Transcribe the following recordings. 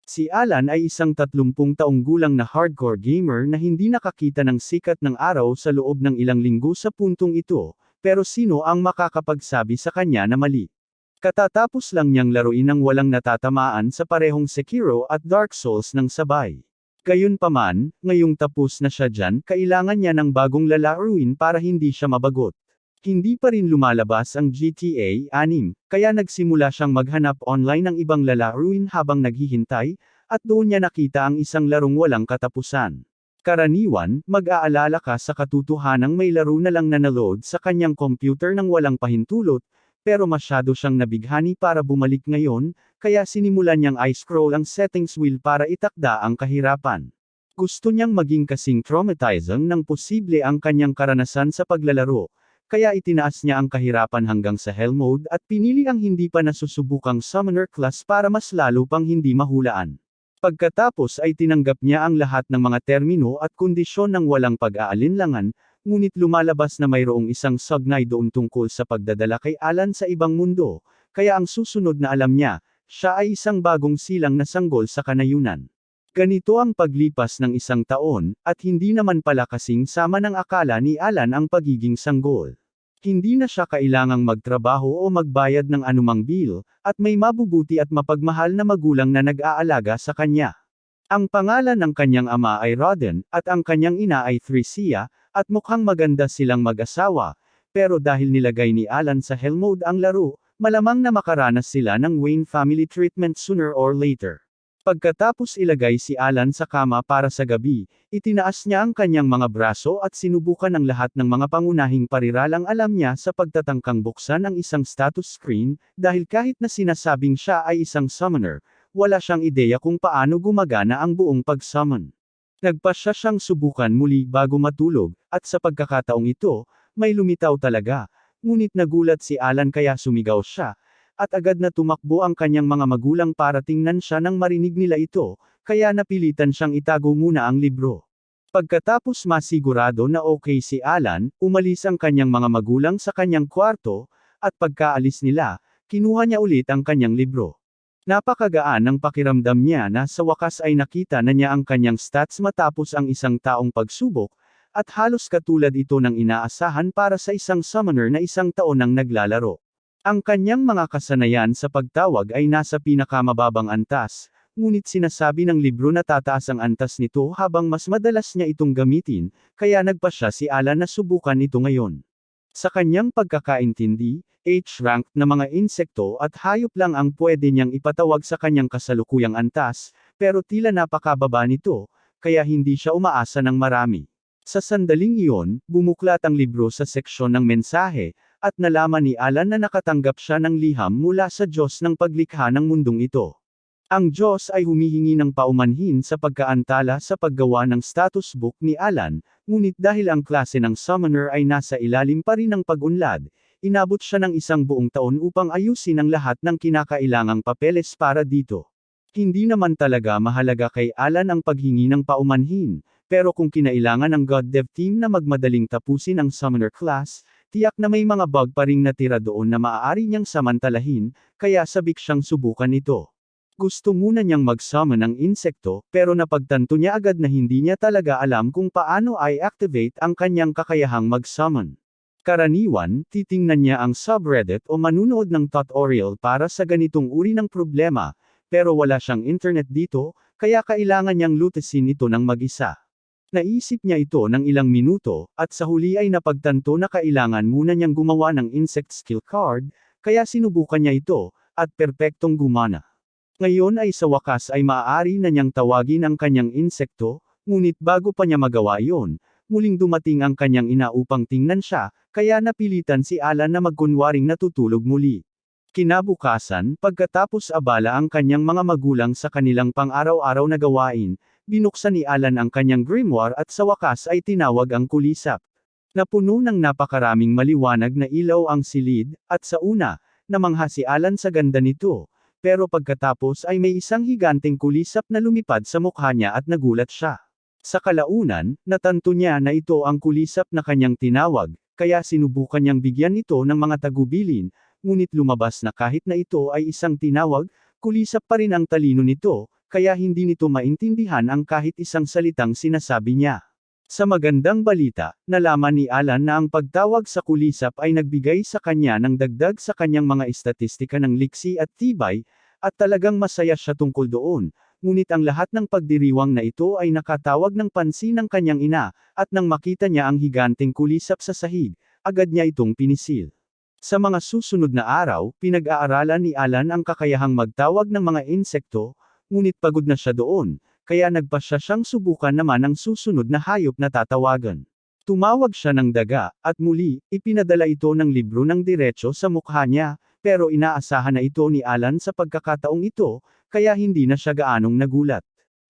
Si Alan ay isang 30 taong gulang na hardcore gamer na hindi nakakita ng sikat ng araw sa loob ng ilang linggo sa puntong ito, pero sino ang makakapagsabi sa kanya na mali? Katatapos lang niyang laruin ng walang natatamaan sa parehong Sekiro at Dark Souls ng sabay. Gayunpaman, ngayong tapos na siya dyan, kailangan niya ng bagong lalaruin para hindi siya mabagot. Hindi pa rin lumalabas ang GTA 6, kaya nagsimula siyang maghanap online ng ibang lalaruin habang naghihintay, at doon niya nakita ang isang larong walang katapusan. Karaniwan, mag-aalala ka sa katotohanang may laro na lang na naload sa kanyang computer nang walang pahintulot, pero masyado siyang nabighani para bumalik ngayon, kaya sinimulan niyang i-scroll ang settings wheel para itakda ang kahirapan. Gusto niyang maging kasing traumatizing ng posible ang kanyang karanasan sa paglalaro. Kaya itinaas niya ang kahirapan hanggang sa Hell mode at pinili ang hindi pa nasusubukang Summoner class para mas lalo pang hindi mahulaan. Pagkatapos ay tinanggap niya ang lahat ng mga termino at kondisyon ng walang pag-aalinlangan, ngunit lumalabas na mayroong isang sagnay doon tungkol sa pagdadala kay Alan sa ibang mundo, kaya ang susunod na alam niya, siya ay isang bagong silang na sanggol sa kanayunan. Ganito ang paglipas ng isang taon, at hindi naman pala kasing sama ng akala ni Alan ang pagiging sanggol. Hindi na siya kailangang magtrabaho o magbayad ng anumang bill, at may mabubuti at mapagmahal na magulang na nag-aalaga sa kanya. Ang pangalan ng kanyang ama ay Rodden, at ang kanyang ina ay Thresia, at mukhang maganda silang mag-asawa, pero dahil nilagay ni Alan sa Hell mode ang laro, malamang na makaranas sila ng Wayne family treatment sooner or later. Pagkatapos ilagay si Alan sa kama para sa gabi, itinaas niya ang kanyang mga braso at sinubukan ang lahat ng mga pangunahing pariralang alam niya sa pagtatangkang buksan ang isang status screen, dahil kahit na sinasabing siya ay isang summoner, wala siyang ideya kung paano gumagana ang buong pag-summon. Nagpasya siyang subukan muli bago matulog, at sa pagkakataong ito, may lumitaw talaga, ngunit nagulat si Alan kaya sumigaw siya, at agad na tumakbo ang kanyang mga magulang para tingnan siya nang marinig nila ito, kaya napilitan siyang itago muna ang libro. Pagkatapos masigurado na okay si Alan, umalis ang kanyang mga magulang sa kanyang kwarto, at pagkaalis nila, kinuha niya ulit ang kanyang libro. Napakagaan ng pakiramdam niya na sa wakas ay nakita na niya ang kanyang stats matapos ang isang taong pagsubok, at halos katulad ito ng inaasahan para sa isang summoner na isang taon nang naglalaro. Ang kanyang mga kasanayan sa pagtawag ay nasa pinakamababang antas, ngunit sinasabi ng libro na tataas ang antas nito habang mas madalas niya itong gamitin, kaya nagpasya si Alan na subukan ito ngayon. Sa kanyang pagkakaintindi, H-rank na mga insekto at hayop lang ang pwede niyang ipatawag sa kanyang kasalukuyang antas, pero tila napakababa nito, kaya hindi siya umaasa ng marami. Sa sandaling iyon, bumuklat ang libro sa seksyon ng mensahe, at nalaman ni Alan na nakatanggap siya ng liham mula sa Diyos ng paglikha ng mundong ito. Ang Diyos ay humihingi ng paumanhin sa pagkaantala sa paggawa ng status book ni Alan, ngunit dahil ang klase ng summoner ay nasa ilalim pa rin ng pag-unlad, inabot siya ng isang buong taon upang ayusin ang lahat ng kinakailangang papeles para dito. Hindi naman talaga mahalaga kay Alan ang paghingi ng paumanhin, pero kung kinailangan ng God Dev team na magmadaling tapusin ang summoner class, tiyak na may mga bug pa ring natira doon na maaari niyang samantalahin, kaya sabik siyang subukan ito. Gusto muna niyang mag-summon ng insekto, pero napagtanto niya agad na hindi niya talaga alam kung paano i-activate ang kanyang kakayahang mag-summon. Karaniwan, titingnan niya ang subreddit o manunood ng tutorial para sa ganitong uri ng problema, pero wala siyang internet dito, kaya kailangan niyang lutasin ito ng mag-isa. Naisip niya ito ng ilang minuto, at sa huli ay napagtanto na kailangan muna niyang gumawa ng insect skill card, kaya sinubukan niya ito, at perpektong gumana. Ngayon ay sa wakas ay maaari na niyang tawagin ang kanyang insekto, ngunit bago pa niya magawa iyon, muling dumating ang kanyang ina upang tingnan siya, kaya napilitan si Alan na magkunwaring natutulog muli. Kinabukasan, pagkatapos abala ang kanyang mga magulang sa kanilang pang-araw-araw na gawain, binuksan ni Alan ang kanyang grimoire at sa wakas ay tinawag ang kulisap. Napuno ng napakaraming maliwanag na ilaw ang silid, at sa una, namangha si Alan sa ganda nito, pero pagkatapos ay may isang higanteng kulisap na lumipad sa mukha niya at nagulat siya. Sa kalaunan, natanto niya na ito ang kulisap na kanyang tinawag, kaya sinubukan niyang bigyan ito ng mga tagubilin, ngunit lumabas na kahit na ito ay isang tinawag, kulisap pa rin ang talino nito, kaya hindi nito maintindihan ang kahit isang salitang sinasabi niya. Sa magandang balita, nalaman ni Alan na ang pagtawag sa kulisap ay nagbigay sa kanya ng dagdag sa kanyang mga estatistika ng liksi at tibay, at talagang masaya siya tungkol doon. Ngunit ang lahat ng pagdiriwang na ito ay nakatawag ng pansin ng kanyang ina, at nang makita niya ang higanteng kulisap sa sahig, agad niya itong pinisil. Sa mga susunod na araw, pinag-aaralan ni Alan ang kakayahang magtawag ng mga insekto, ngunit pagod na siya doon, kaya nagpasya siyang subukan naman ang susunod na hayop na tatawagan. Tumawag siya ng daga, at muli, ipinadala ito ng libro ng diretso sa mukha niya, pero inaasahan na ito ni Alan sa pagkakataong ito, kaya hindi na siya gaanong nagulat.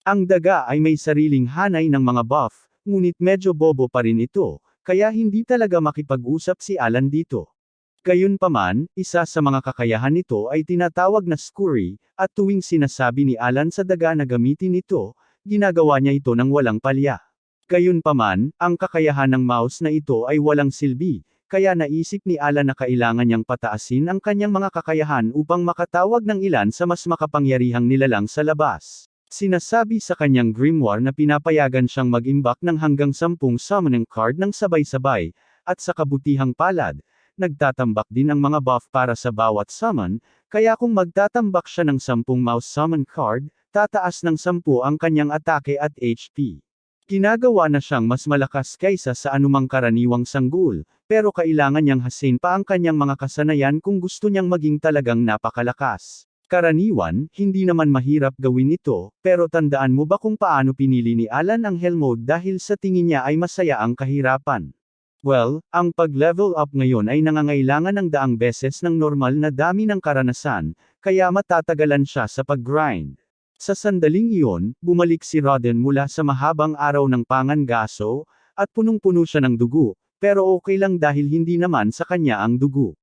Ang daga ay may sariling hanay ng mga buff, ngunit medyo bobo pa rin ito, kaya hindi talaga makipag-usap si Alan dito. Gayunpaman, isa sa mga kakayahan nito ay tinatawag na scurry, at tuwing sinasabi ni Alan sa daga na gamitin ito, ginagawa niya ito ng walang palya. Gayunpaman, ang kakayahan ng mouse na ito ay walang silbi, kaya naisip ni Alan na kailangan niyang pataasin ang kanyang mga kakayahan upang makatawag ng ilan sa mas makapangyarihang nilalang sa labas. Sinasabi sa kanyang grimoire na pinapayagan siyang mag-imbak ng hanggang 10 summoning card ng sabay-sabay, at sa kabutihang palad, nagtatambak din ang mga buff para sa bawat summon, kaya kung magtatambak siya ng 10 mouse summon card, tataas ng 10 ang kanyang atake at HP. Ginagawa na siyang mas malakas kaysa sa anumang karaniwang sanggol, pero kailangan niyang hasin pa ang kanyang mga kasanayan kung gusto niyang maging talagang napakalakas. Karaniwan, hindi naman mahirap gawin ito, pero tandaan mo ba kung paano pinili ni Alan ang Hell Mode dahil sa tingin niya ay masaya ang kahirapan? Well, ang pag-level up ngayon ay nangangailangan ng daang beses ng normal na dami ng karanasan, kaya matatagalan siya sa pag-grind. Sa sandaling iyon, bumalik si Rodden mula sa mahabang araw ng pangangaso, at punong-puno siya ng dugo, pero okay lang dahil hindi naman sa kanya ang dugo.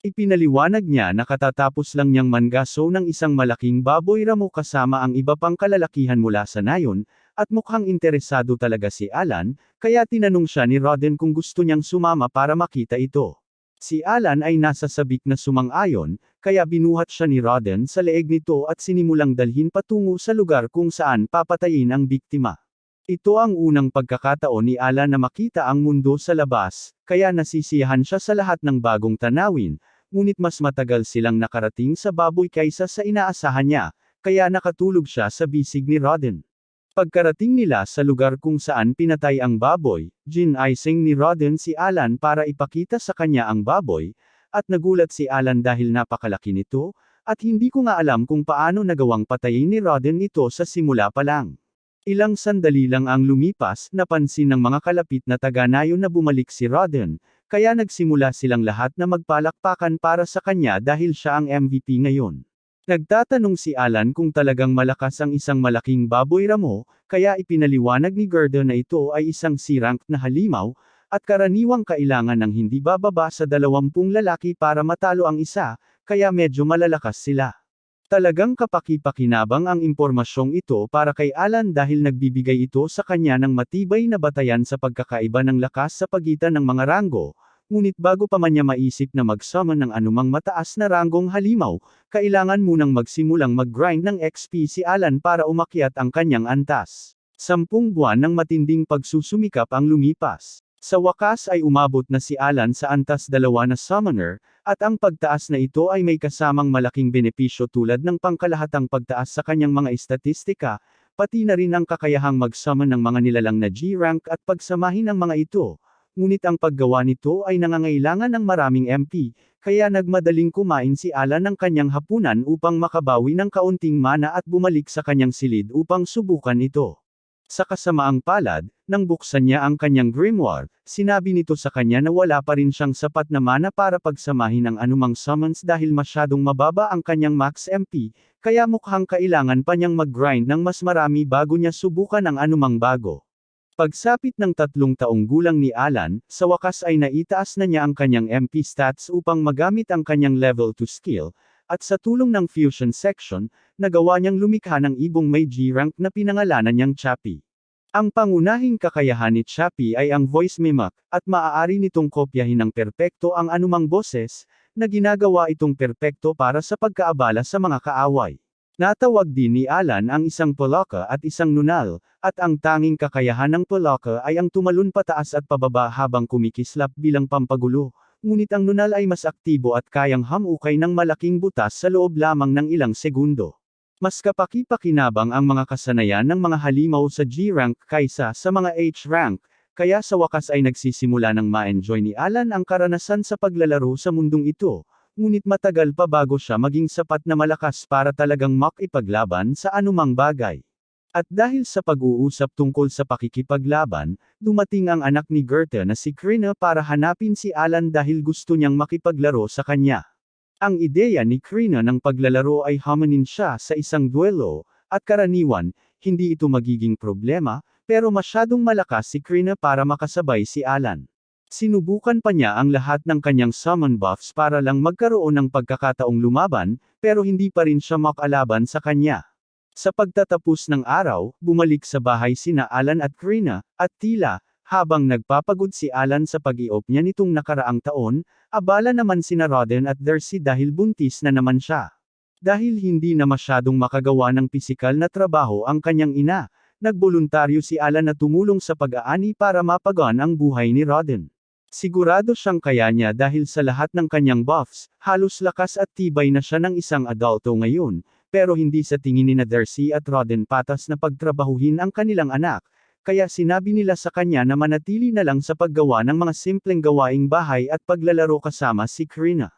Ipinaliwanag niya na katatapos lang niyang mangaso ng isang malaking baboy ramo kasama ang iba pang kalalakihan mula sa nayon, at mukhang interesado talaga si Alan, kaya tinanong siya ni Rodden kung gusto niyang sumama para makita ito. Si Alan ay nasa sabik na sumang-ayon, kaya binuhat siya ni Rodden sa leeg nito at sinimulang dalhin patungo sa lugar kung saan papatayin ang biktima. Ito ang unang pagkakataon ni Alan na makita ang mundo sa labas, kaya nasisiyahan siya sa lahat ng bagong tanawin, ngunit mas matagal silang nakarating sa baboy kaysa sa inaasahan niya, kaya nakatulog siya sa bisig ni Rodden. Pagkarating nila sa lugar kung saan pinatay ang baboy, ginaising ni Rodden si Alan para ipakita sa kanya ang baboy, at nagulat si Alan dahil napakalaki nito, at hindi ko nga alam kung paano nagawang patayin ni Rodden ito sa simula pa lang. Ilang sandali lang ang lumipas, napansin ng mga kalapit na taga-nayon na bumalik si Rodden, kaya nagsimula silang lahat na magpalakpakan para sa kanya dahil siya ang MVP ngayon. Nagtatanong si Alan kung talagang malakas ang isang malaking baboy ramo, kaya ipinaliwanag ni Gerda na ito ay isang C-rank na halimaw, at karaniwang kailangan ng hindi bababa sa 20 lalaki para matalo ang isa, kaya medyo malalakas sila. Talagang kapaki-pakinabang ang impormasyong ito para kay Alan dahil nagbibigay ito sa kanya ng matibay na batayan sa pagkakaiba ng lakas sa pagitan ng mga ranggo. Ngunit bago pa man niya maisip na mag-summon ng anumang mataas na ranggong halimaw, kailangan munang magsimulang mag-grind ng XP si Alan para umakyat ang kanyang antas. 10 buwan ng matinding pagsusumikap ang lumipas. Sa wakas ay umabot na si Alan sa antas 2 na summoner, at ang pagtaas na ito ay may kasamang malaking benepisyo tulad ng pangkalahatang pagtaas sa kanyang mga estatistika, pati na rin ang kakayahang mag-summon ng mga nilalang na G-rank at pagsamahin ang mga ito. Ngunit ang paggawa nito ay nangangailangan ng maraming MP, kaya nagmadaling kumain si Alan ng kanyang hapunan upang makabawi ng kaunting mana at bumalik sa kanyang silid upang subukan ito. Sa kasamaang palad, nang buksan niya ang kanyang grimoire, sinabi nito sa kanya na wala pa rin siyang sapat na mana para pagsamahin ang anumang summons dahil masyadong mababa ang kanyang max MP, kaya mukhang kailangan pa niyang mag-grind ng mas marami bago niya subukan ang anumang bago. Pagsapit ng 3 taong gulang ni Alan, sa wakas ay naitaas na niya ang kanyang MP stats upang magamit ang kanyang level 2 skill, at sa tulong ng fusion section, nagawa niyang lumikha ng ibong may G-rank na pinangalanan niyang Chappy. Ang pangunahing kakayahan ni Chappy ay ang voice mimic, at maaari nitong kopyahin ng perpekto ang anumang boses, na ginagawa itong perpekto para sa pagkaabala sa mga kaaway. Natawag din ni Alan ang isang Polaka at isang Nunal, at ang tanging kakayahan ng Polaka ay ang tumalon pataas at pababa habang kumikislap bilang pampagulo, ngunit ang Nunal ay mas aktibo at kayang hamukay ng malaking butas sa loob lamang ng ilang segundo. Mas kapaki-pakinabang ang mga kasanayan ng mga halimaw sa G-rank kaysa sa mga H-rank, kaya sa wakas ay nagsisimula ng ma-enjoy ni Alan ang karanasan sa paglalaro sa mundong ito, ngunit matagal pa bago siya maging sapat na malakas para talagang makipaglaban sa anumang bagay. At dahil sa pag-uusap tungkol sa pakikipaglaban, dumating ang anak ni Goethe na si Krina para hanapin si Alan dahil gusto niyang makipaglaro sa kanya. Ang ideya ni Krina ng paglalaro ay hamanin siya sa isang duelo, at karaniwan, hindi ito magiging problema, pero masyadong malakas si Krina para makasabay si Alan. Sinubukan pa niya ang lahat ng kanyang summon buffs para lang magkaroon ng pagkakataong lumaban, pero hindi pa rin siya makalaban sa kanya. Sa pagtatapos ng araw, bumalik sa bahay sina Alan at Krina, at tila, habang nagpapagod si Alan sa pag-iop niya nitong nakaraang taon, abala naman sina Rodden at Darcy dahil buntis na naman siya. Dahil hindi na masyadong makagawa ng pisikal na trabaho ang kanyang ina, nagboluntaryo si Alan na tumulong sa pag-aani para mapagaan ang buhay ni Rodden. Sigurado siyang kaya niya dahil sa lahat ng kanyang buffs, halos lakas at tibay na siya ng isang adulto ngayon, pero hindi sa tingin ni Darcy at Rodden patas na pagtrabahuhin ang kanilang anak, kaya sinabi nila sa kanya na manatili na lang sa paggawa ng mga simpleng gawaing bahay at paglalaro kasama si Krina.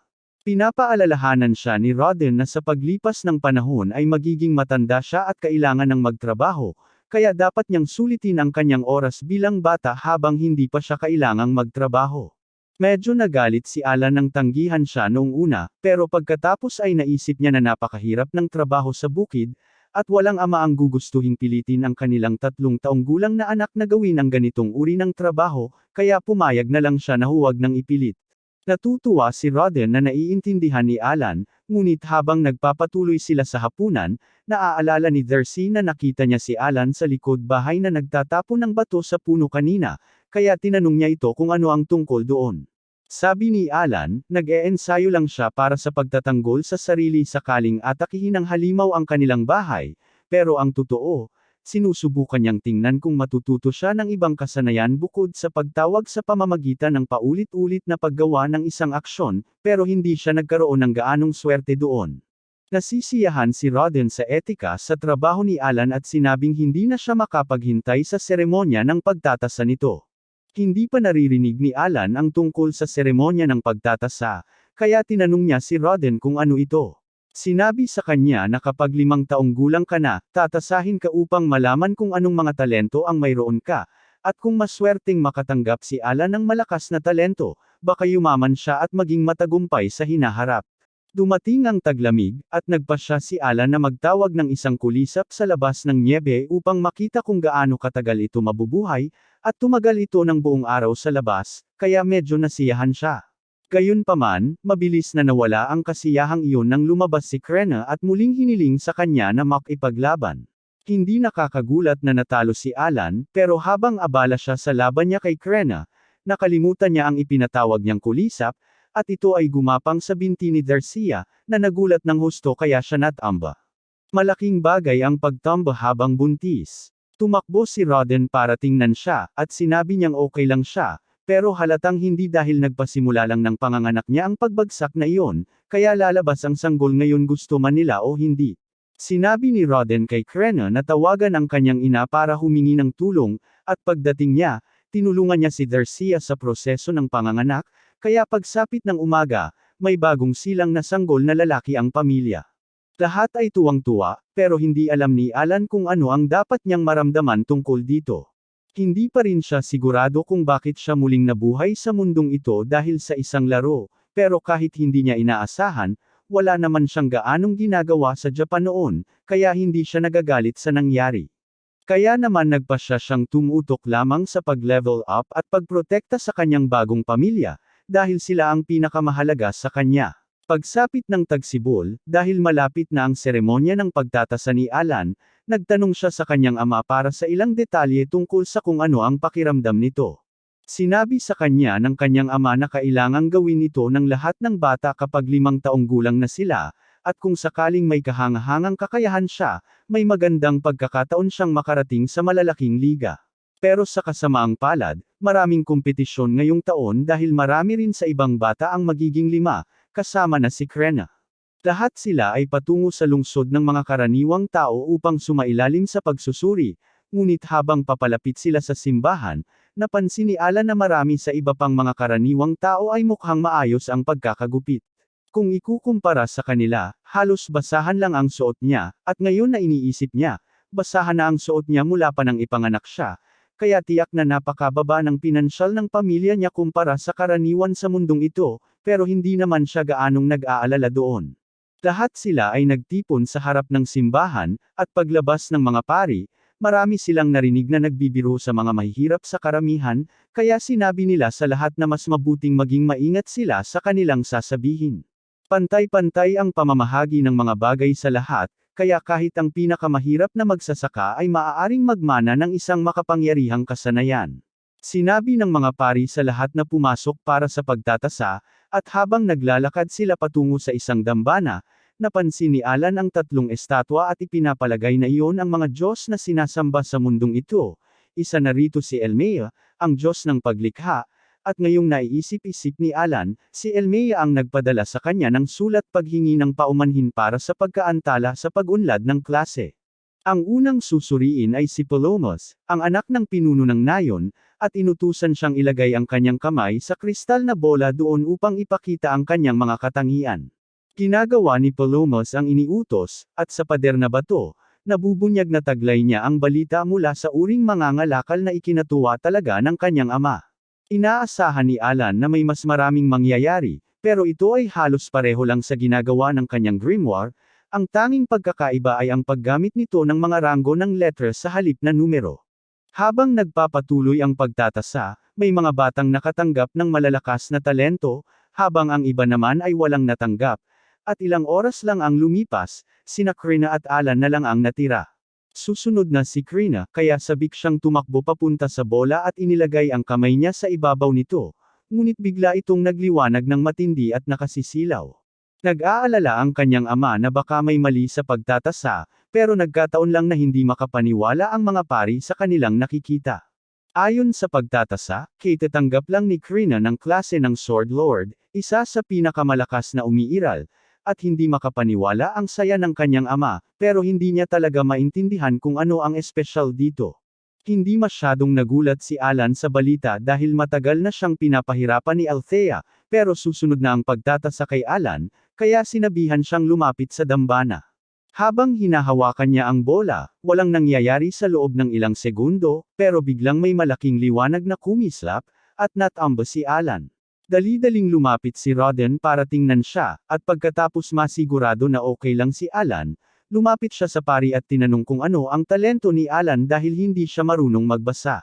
Pinapaalalahanan siya ni Rodden na sa paglipas ng panahon ay magiging matanda siya at kailangan ng magtrabaho, kaya dapat niyang sulitin ang kanyang oras bilang bata habang hindi pa siya kailangang magtrabaho. Medyo nagalit si Alan nang tanggihan siya noong una, pero pagkatapos ay naisip niya na napakahirap ng trabaho sa bukid, at walang ama ang gugustuhing pilitin ang kanilang 3 taong gulang na anak na gawin ang ganitong uri ng trabaho, kaya pumayag na lang siya na huwag nang ipilit. Natutuwa si Rodden na naiintindihan ni Alan, ngunit habang nagpapatuloy sila sa hapunan, naaalala ni Darcy na nakita niya si Alan sa likod bahay na nagtatapon ng bato sa puno kanina, kaya tinanong niya ito kung ano ang tungkol doon. Sabi ni Alan, nag-e-ensayo lang siya para sa pagtatanggol sa sarili sakaling atakihin ng halimaw ang kanilang bahay, pero ang totoo, sinusubukan niyang tingnan kung matututo siya ng ibang kasanayan bukod sa pagtawag sa pamamagitan ng paulit-ulit na paggawa ng isang aksyon, pero hindi siya nagkaroon ng gaanong swerte doon. Nasisiyahan si Rodden sa etika sa trabaho ni Alan at sinabing hindi na siya makapaghintay sa seremonya ng pagtatasa nito. Hindi pa naririnig ni Alan ang tungkol sa seremonya ng pagtatasa, kaya tinanong niya si Rodden kung ano ito. Sinabi sa kanya na kapag 5 taong gulang ka na, tatasahin ka upang malaman kung anong mga talento ang mayroon ka, at kung maswerteng makatanggap si Alan ng malakas na talento, baka yumaman siya at maging matagumpay sa hinaharap. Dumating ang taglamig, at nagpasya si Alan na magtawag ng isang kulisap sa labas ng nyebe upang makita kung gaano katagal ito mabubuhay, at tumagal ito ng buong araw sa labas, kaya medyo nasiyahan siya. Gayunpaman, mabilis na nawala ang kasiyahang iyon nang lumabas si Krena at muling hiniling sa kanya na makipaglaban. Hindi nakakagulat na natalo si Alan, pero habang abala siya sa laban niya kay Krena, nakalimutan niya ang ipinatawag niyang kulisap, at ito ay gumapang sa binti ni Darcia, na nagulat ng husto kaya siya natamba. Malaking bagay ang pagtamba habang buntis. Tumakbo si Rodden para tingnan siya, at sinabi niyang okay lang siya, pero halatang hindi dahil nagpasimula lang ng panganganak niya ang pagbagsak na iyon, kaya lalabas ang sanggol ngayon gusto man nila o hindi. Sinabi ni Rodden kay Krena na tawagan ang kanyang ina para humingi ng tulong, at pagdating niya, tinulungan niya si Darcia sa proseso ng panganganak, kaya pagsapit ng umaga, may bagong silang na sanggol na lalaki ang pamilya. Lahat ay tuwang-tuwa, pero hindi alam ni Alan kung ano ang dapat niyang maramdaman tungkol dito. Hindi pa rin siya sigurado kung bakit siya muling nabuhay sa mundong ito dahil sa isang laro, pero kahit hindi niya inaasahan, wala naman siyang gaanong ginagawa sa Japan noon, kaya hindi siya nagagalit sa nangyari. Kaya naman nagpasya siyang tumutok lamang sa pag-level up at pagprotekta sa kanyang bagong pamilya, dahil sila ang pinakamahalaga sa kanya. Pagsapit ng tagsibol, dahil malapit na ang seremonya ng pagtatasa ni Alan, nagtanong siya sa kanyang ama para sa ilang detalye tungkol sa kung ano ang pakiramdam nito. Sinabi sa kanya ng kanyang ama na kailangang gawin ito ng lahat ng bata kapag 5 taong gulang na sila, at kung sakaling may kahangahangang kakayahan siya, may magandang pagkakataon siyang makarating sa malalaking liga. Pero sa kasamaang palad, maraming kompetisyon ngayong taon dahil marami rin sa ibang bata ang magiging 5, kasama na si Krena. Lahat sila ay patungo sa lungsod ng mga karaniwang tao upang sumailalim sa pagsusuri, ngunit habang papalapit sila sa simbahan, napansin ni Alan na marami sa iba pang mga karaniwang tao ay mukhang maayos ang pagkakagupit. Kung ikukumpara sa kanila, halos basahan lang ang suot niya, at ngayon na iniisip niya, basahan na ang suot niya mula pa nang ipanganak siya, kaya tiyak na napakababa ng pinansyal ng pamilya niya kumpara sa karaniwan sa mundong ito, pero hindi naman siya gaanong nag-aalala doon. Lahat sila ay nagtipon sa harap ng simbahan, at paglabas ng mga pari, marami silang narinig na nagbibiro sa mga mahihirap sa karamihan, kaya sinabi nila sa lahat na mas mabuting maging maingat sila sa kanilang sasabihin. Pantay-pantay ang pamamahagi ng mga bagay sa lahat, kaya kahit ang pinakamahirap na magsasaka ay maaaring magmana ng isang makapangyarihang kasanayan. Sinabi ng mga pari sa lahat na pumasok para sa pagtatasa, at habang naglalakad sila patungo sa isang dambana, napansin ni Alan ang 3 estatwa at ipinapalagay na iyon ang mga Diyos na sinasamba sa mundong ito. Isa na rito si Elmea, ang Diyos ng paglikha, at ngayong naiisip-isip ni Alan, si Elmea ang nagpadala sa kanya ng sulat paghingi ng paumanhin para sa pagkaantala sa pag-unlad ng klase. Ang unang susuriin ay si Palomas, ang anak ng pinuno ng nayon, at inutusan siyang ilagay ang kanyang kamay sa kristal na bola doon upang ipakita ang kanyang mga katangian. Ginagawa ni Palomas ang iniutos, at sa pader na bato, nabubunyag na taglay niya ang balita mula sa uring mangangalakal na ikinatuwa talaga ng kanyang ama. Inaasahan ni Alan na may mas maraming mangyayari, pero ito ay halos pareho lang sa ginagawa ng kanyang grimoire, ang tanging pagkakaiba ay ang paggamit nito ng mga ranggo ng letres sa halip na numero. Habang nagpapatuloy ang pagtatasa, may mga batang nakatanggap ng malalakas na talento, habang ang iba naman ay walang natanggap, at ilang oras lang ang lumipas, sina Krina at Alan na lang ang natira. Susunod na si Krina, kaya sabik siyang tumakbo papunta sa bola at inilagay ang kamay niya sa ibabaw nito, ngunit bigla itong nagliwanag ng matindi at nakasisilaw. Nag-aalala ang kanyang ama na baka may mali sa pagtatasa, pero nagkataon lang na hindi makapaniwala ang mga pari sa kanilang nakikita. Ayon sa pagtatasa, kitatanggap lang ni Krina ng klase ng Sword Lord, isa sa pinakamalakas na umiiral, at hindi makapaniwala ang saya ng kanyang ama, pero hindi niya talaga maintindihan kung ano ang espesyal dito. Hindi masyadong nagulat si Alan sa balita dahil matagal na siyang pinapahirapan ni Althea, pero susunod na ang pagtatasa kay Alan, kaya sinabihan siyang lumapit sa dambana. Habang hinahawakan niya ang bola, walang nangyayari sa loob ng ilang segundo, pero biglang may malaking liwanag na kumislap, at natamba si Alan. Dali-daling lumapit si Rodden para tingnan siya, at pagkatapos masigurado na okay lang si Alan, lumapit siya sa pari at tinanong kung ano ang talento ni Alan dahil hindi siya marunong magbasa.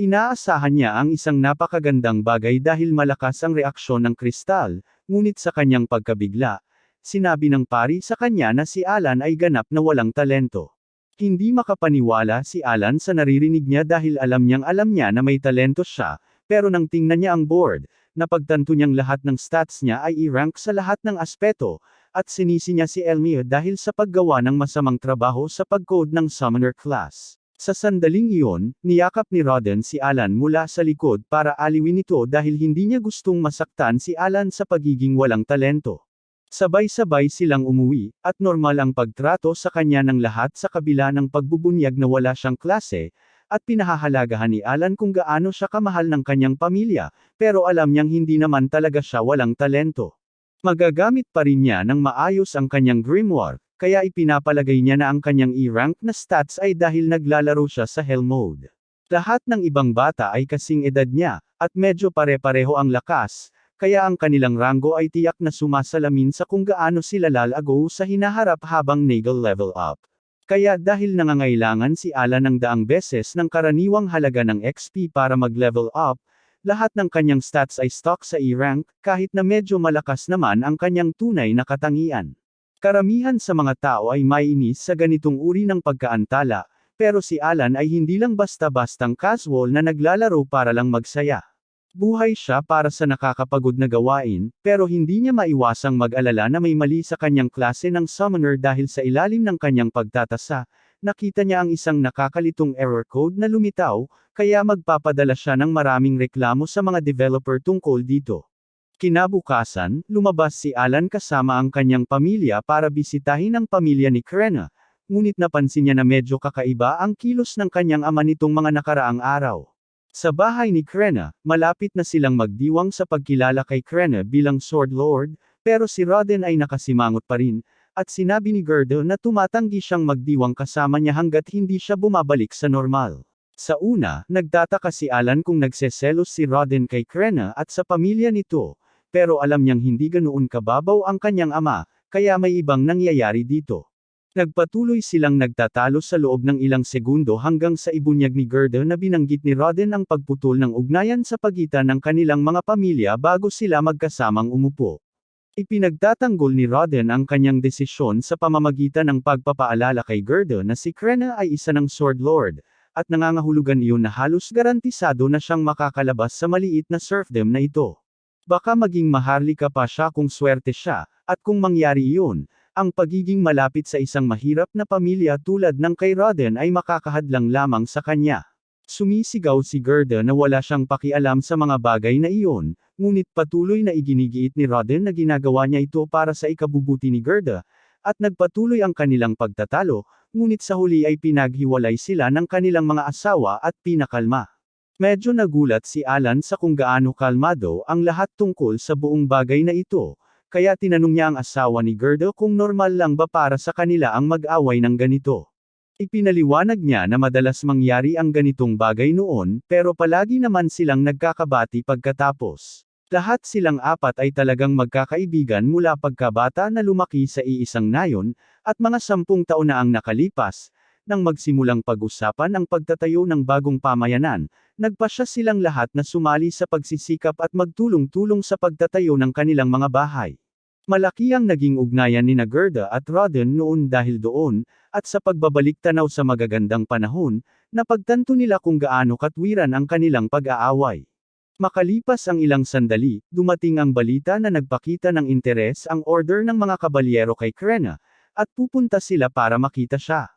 Inaasahan niya ang isang napakagandang bagay dahil malakas ang reaksyon ng kristal, ngunit sa kanyang pagkabigla, sinabi ng pari sa kanya na si Alan ay ganap na walang talento. Hindi makapaniwala si Alan sa naririnig niya dahil alam niya na may talento siya, pero nang tingnan niya ang board, napagtanto niyang lahat ng stats niya ay i-rank sa lahat ng aspeto, at sinisi niya si Elmea dahil sa paggawa ng masamang trabaho sa pag-code ng Summoner class. Sa sandaling iyon, niyakap ni Rodden si Alan mula sa likod para aliwin ito dahil hindi niya gustong masaktan si Alan sa pagiging walang talento. Sabay-sabay silang umuwi, at normal ang pagtrato sa kanya ng lahat sa kabila ng pagbubunyag na wala siyang klase, at pinahahalagahan ni Alan kung gaano siya kamahal ng kanyang pamilya, pero alam niyang hindi naman talaga siya walang talento. Magagamit pa rin niya ng maayos ang kanyang grimoire, kaya ipinapalagay niya na ang kanyang E-rank na stats ay dahil naglalaro siya sa Hell Mode. Lahat ng ibang bata ay kasing edad niya, at medyo pare-pareho ang lakas, kaya ang kanilang ranggo ay tiyak na sumasalamin sa kung gaano sila lalago sa hinaharap habang nagal level up. Kaya dahil nangangailangan si Alan ng daang beses ng karaniwang halaga ng XP para mag-level up, lahat ng kanyang stats ay stock sa E-rank, kahit na medyo malakas naman ang kanyang tunay na katangian. Karamihan sa mga tao ay maiinis sa ganitong uri ng pagkaantala, pero si Alan ay hindi lang basta-bastang casual na naglalaro para lang magsaya. Buhay siya para sa nakakapagod na gawain, pero hindi niya maiwasang mag-alala na may mali sa kanyang klase ng summoner dahil sa ilalim ng kanyang pagtatasa, nakita niya ang isang nakakalitong error code na lumitaw, kaya magpapadala siya ng maraming reklamo sa mga developer tungkol dito. Kinabukasan, lumabas si Alan kasama ang kanyang pamilya para bisitahin ang pamilya ni Krena, ngunit napansin niya na medyo kakaiba ang kilos ng kanyang ama nitong mga nakaraang araw. Sa bahay ni Krena, malapit na silang magdiwang sa pagkilala kay Krena bilang Sword Lord, pero si Rodden ay nakasimangot pa rin, at sinabi ni Gerda na tumatanggi siyang magdiwang kasama niya hanggat hindi siya bumabalik sa normal. Sa una, nagtataka si Alan kung nagseselos si Rodden kay Krena at sa pamilya nito, pero alam niyang hindi ganoon kababaw ang kanyang ama, kaya may ibang nangyayari dito. Nagpatuloy silang nagtatalo sa loob ng ilang segundo hanggang sa ibunyag ni Gerda na binanggit ni Rodden ang pagputol ng ugnayan sa pagitan ng kanilang mga pamilya bago sila magkasamang umupo. Ipinagtatanggol ni Rodden ang kanyang desisyon sa pamamagitan ng pagpapaalala kay Gerda na si Krena ay isa ng Sword Lord, at nangangahulugan iyon na halos garantisado na siyang makakalabas sa maliit na serfdom na ito. Baka maging maharlika pa siya kung swerte siya, at kung mangyari iyon, ang pagiging malapit sa isang mahirap na pamilya tulad ng kay Rodden ay makakahadlang lamang sa kanya. Sumisigaw si Gerda na wala siyang pakialam sa mga bagay na iyon, ngunit patuloy na iginigiit ni Rodden na ginagawa niya ito para sa ikabubuti ni Gerda, at nagpatuloy ang kanilang pagtatalo, ngunit sa huli ay pinaghiwalay sila ng kanilang mga asawa at pinakalma. Medyo nagulat si Alan sa kung gaano kalmado ang lahat tungkol sa buong bagay na ito, kaya tinanong niya ang asawa ni Gerda kung normal lang ba para sa kanila ang mag-away ng ganito. Ipinaliwanag niya na madalas mangyari ang ganitong bagay noon, pero palagi naman silang nagkakabati pagkatapos. Lahat silang apat ay talagang magkakaibigan mula pagkabata na lumaki sa iisang nayon, at mga 10 taon na ang nakalipas, nang magsimulang pag-usapan ang pagtatayo ng bagong pamayanan, nagpasya silang lahat na sumali sa pagsisikap at magtulong-tulong sa pagtatayo ng kanilang mga bahay. Malaki ang naging ugnayan ni Gerda at Rodden noon dahil doon, at sa pagbabalik tanaw sa magagandang panahon, napagtanto nila kung gaano katwiran ang kanilang pag-aaway. Makalipas ang ilang sandali, dumating ang balita na nagpakita ng interes ang order ng mga kabalyero kay Krena, at pupunta sila para makita siya.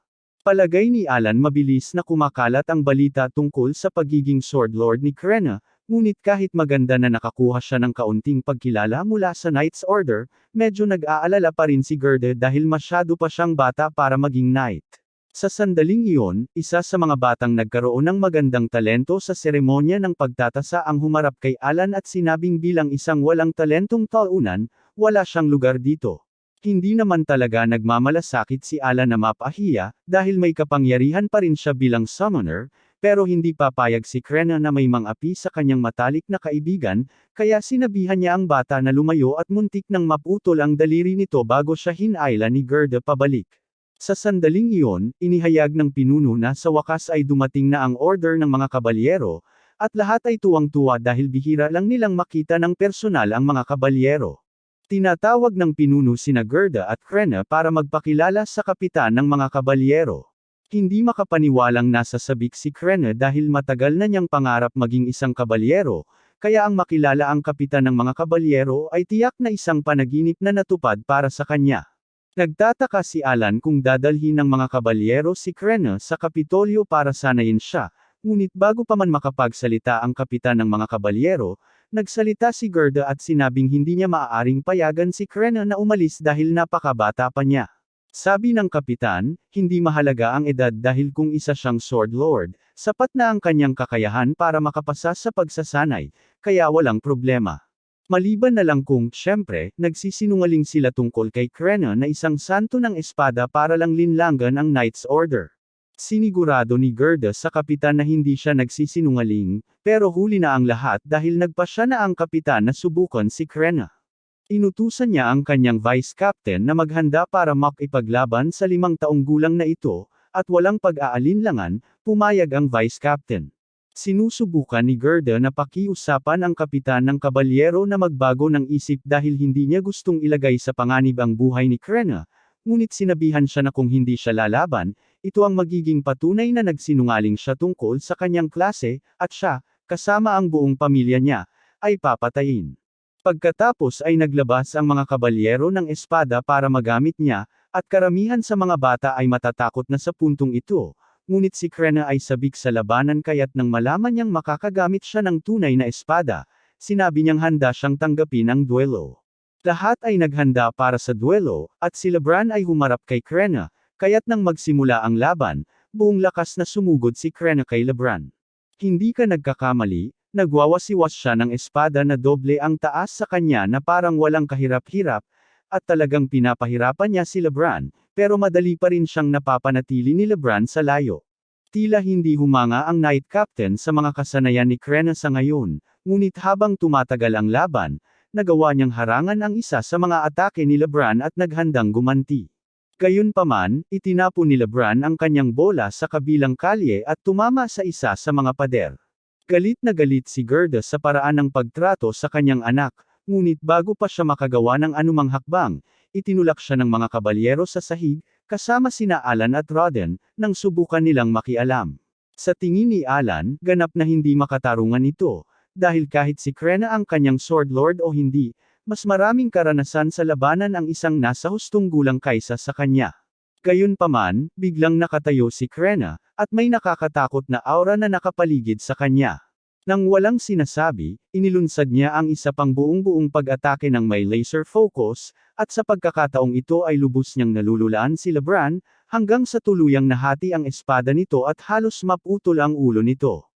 Palagay ni Alan mabilis na kumakalat ang balita tungkol sa pagiging Sword Lord ni Krena, ngunit kahit maganda na nakakuha siya ng kaunting pagkilala mula sa Knight's Order, medyo nag-aalala pa rin si Gerda dahil masyado pa siyang bata para maging knight. Sa sandaling iyon, isa sa mga batang nagkaroon ng magandang talento sa seremonya ng pagtatasa ang humarap kay Alan at sinabing bilang isang walang talentong taunan, wala siyang lugar dito. Hindi naman talaga nagmamalasakit si Alan na mapahiya, dahil may kapangyarihan pa rin siya bilang summoner, pero hindi papayag si Krena na may mang-api sa kanyang matalik na kaibigan, kaya sinabihan niya ang bata na lumayo at muntik nang maputol ang daliri nito bago siya hinaila ni Gerda pabalik. Sa sandaling iyon, inihayag ng pinuno na sa wakas ay dumating na ang order ng mga kabalyero, at lahat ay tuwang-tuwa dahil bihira lang nilang makita ng personal ang mga kabalyero. Tinatawag ng pinuno sina Gerda at Krena para magpakilala sa kapitan ng mga kabalyero. Hindi makapaniwalang nasa sabik si Krena dahil matagal na niyang pangarap maging isang kabalyero, kaya ang makilala ang kapitan ng mga kabalyero ay tiyak na isang panaginip na natupad para sa kanya. Nagtataka si Alan kung dadalhin ng mga kabalyero si Krena sa Kapitolyo para sanayin siya, ngunit bago pa man makapagsalita ang kapitan ng mga kabalyero, nagsalita si Gerda at sinabing hindi niya maaaring payagan si Krena na umalis dahil napakabata pa niya. Sabi ng kapitan, hindi mahalaga ang edad dahil kung isa siyang Sword Lord, sapat na ang kanyang kakayahan para makapasa sa pagsasanay, kaya walang problema. Maliban na lang kung, syempre, nagsisinungaling sila tungkol kay Krena na isang santo ng espada para lang linlangan ang Knight's Order. Sinigurado ni Gerda sa kapitan na hindi siya nagsisinungaling, pero huli na ang lahat dahil nagpasya na ang kapitan na subukan si Krena. Inutusan niya ang kanyang vice captain na maghanda para makipaglaban sa 5 taong gulang na ito, at walang pag-aalinlangan, pumayag ang vice captain. Sinusubukan ni Gerda na pakiusapan ang kapitan ng kabalyero na magbago ng isip dahil hindi niya gustong ilagay sa panganib ang buhay ni Krena, ngunit sinabihan siya na kung hindi siya lalaban, ito ang magiging patunay na nagsinungaling siya tungkol sa kanyang klase, at siya, kasama ang buong pamilya niya, ay papatayin. Pagkatapos ay naglabas ang mga kabalyero ng espada para magamit niya, at karamihan sa mga bata ay matatakot na sa puntong ito, ngunit si Krena ay sabik sa labanan kaya't nang malaman niyang makakagamit siya ng tunay na espada, sinabi niyang handa siyang tanggapin ang duelo. Lahat ay naghanda para sa duelo, at si Lebran ay humarap kay Krena, kaya't nang magsimula ang laban, buong lakas na sumugod si Krena kay Lebran. Hindi ka nagkakamali, nagwawasiwas siya ng espada na doble ang taas sa kanya na parang walang kahirap-hirap, at talagang pinapahirapan niya si Lebran, pero madali pa rin siyang napapanatili ni Lebran sa layo. Tila hindi humanga ang Knight Captain sa mga kasanayan ni Krena sa ngayon, ngunit habang tumatagal ang laban, nagawa niyang harangan ang isa sa mga atake ni Lebran at naghandang gumanti. Gayunpaman, itinapon ni Lebran ang kanyang bola sa kabilang kalye at tumama sa isa sa mga pader. Galit na galit si Gerda sa paraan ng pagtrato sa kanyang anak, ngunit bago pa siya makagawa ng anumang hakbang, itinulak siya ng mga kabalyero sa sahig, kasama sina Alan at Roden, nang subukan nilang makialam. Sa tingin ni Alan, ganap na hindi makatarungan ito, dahil kahit si Krena ang kanyang sword lord o hindi, mas maraming karanasan sa labanan ang isang nasa hustong gulang kaysa sa kanya. Gayunpaman, biglang nakatayo si Krena, at may nakakatakot na aura na nakapaligid sa kanya. Nang walang sinasabi, inilunsad niya ang isa pang buong-buong pag-atake ng may laser focus, at sa pagkakataong ito ay lubos niyang nalululaan si Lebran, hanggang sa tuluyang nahati ang espada nito at halos maputol ang ulo nito.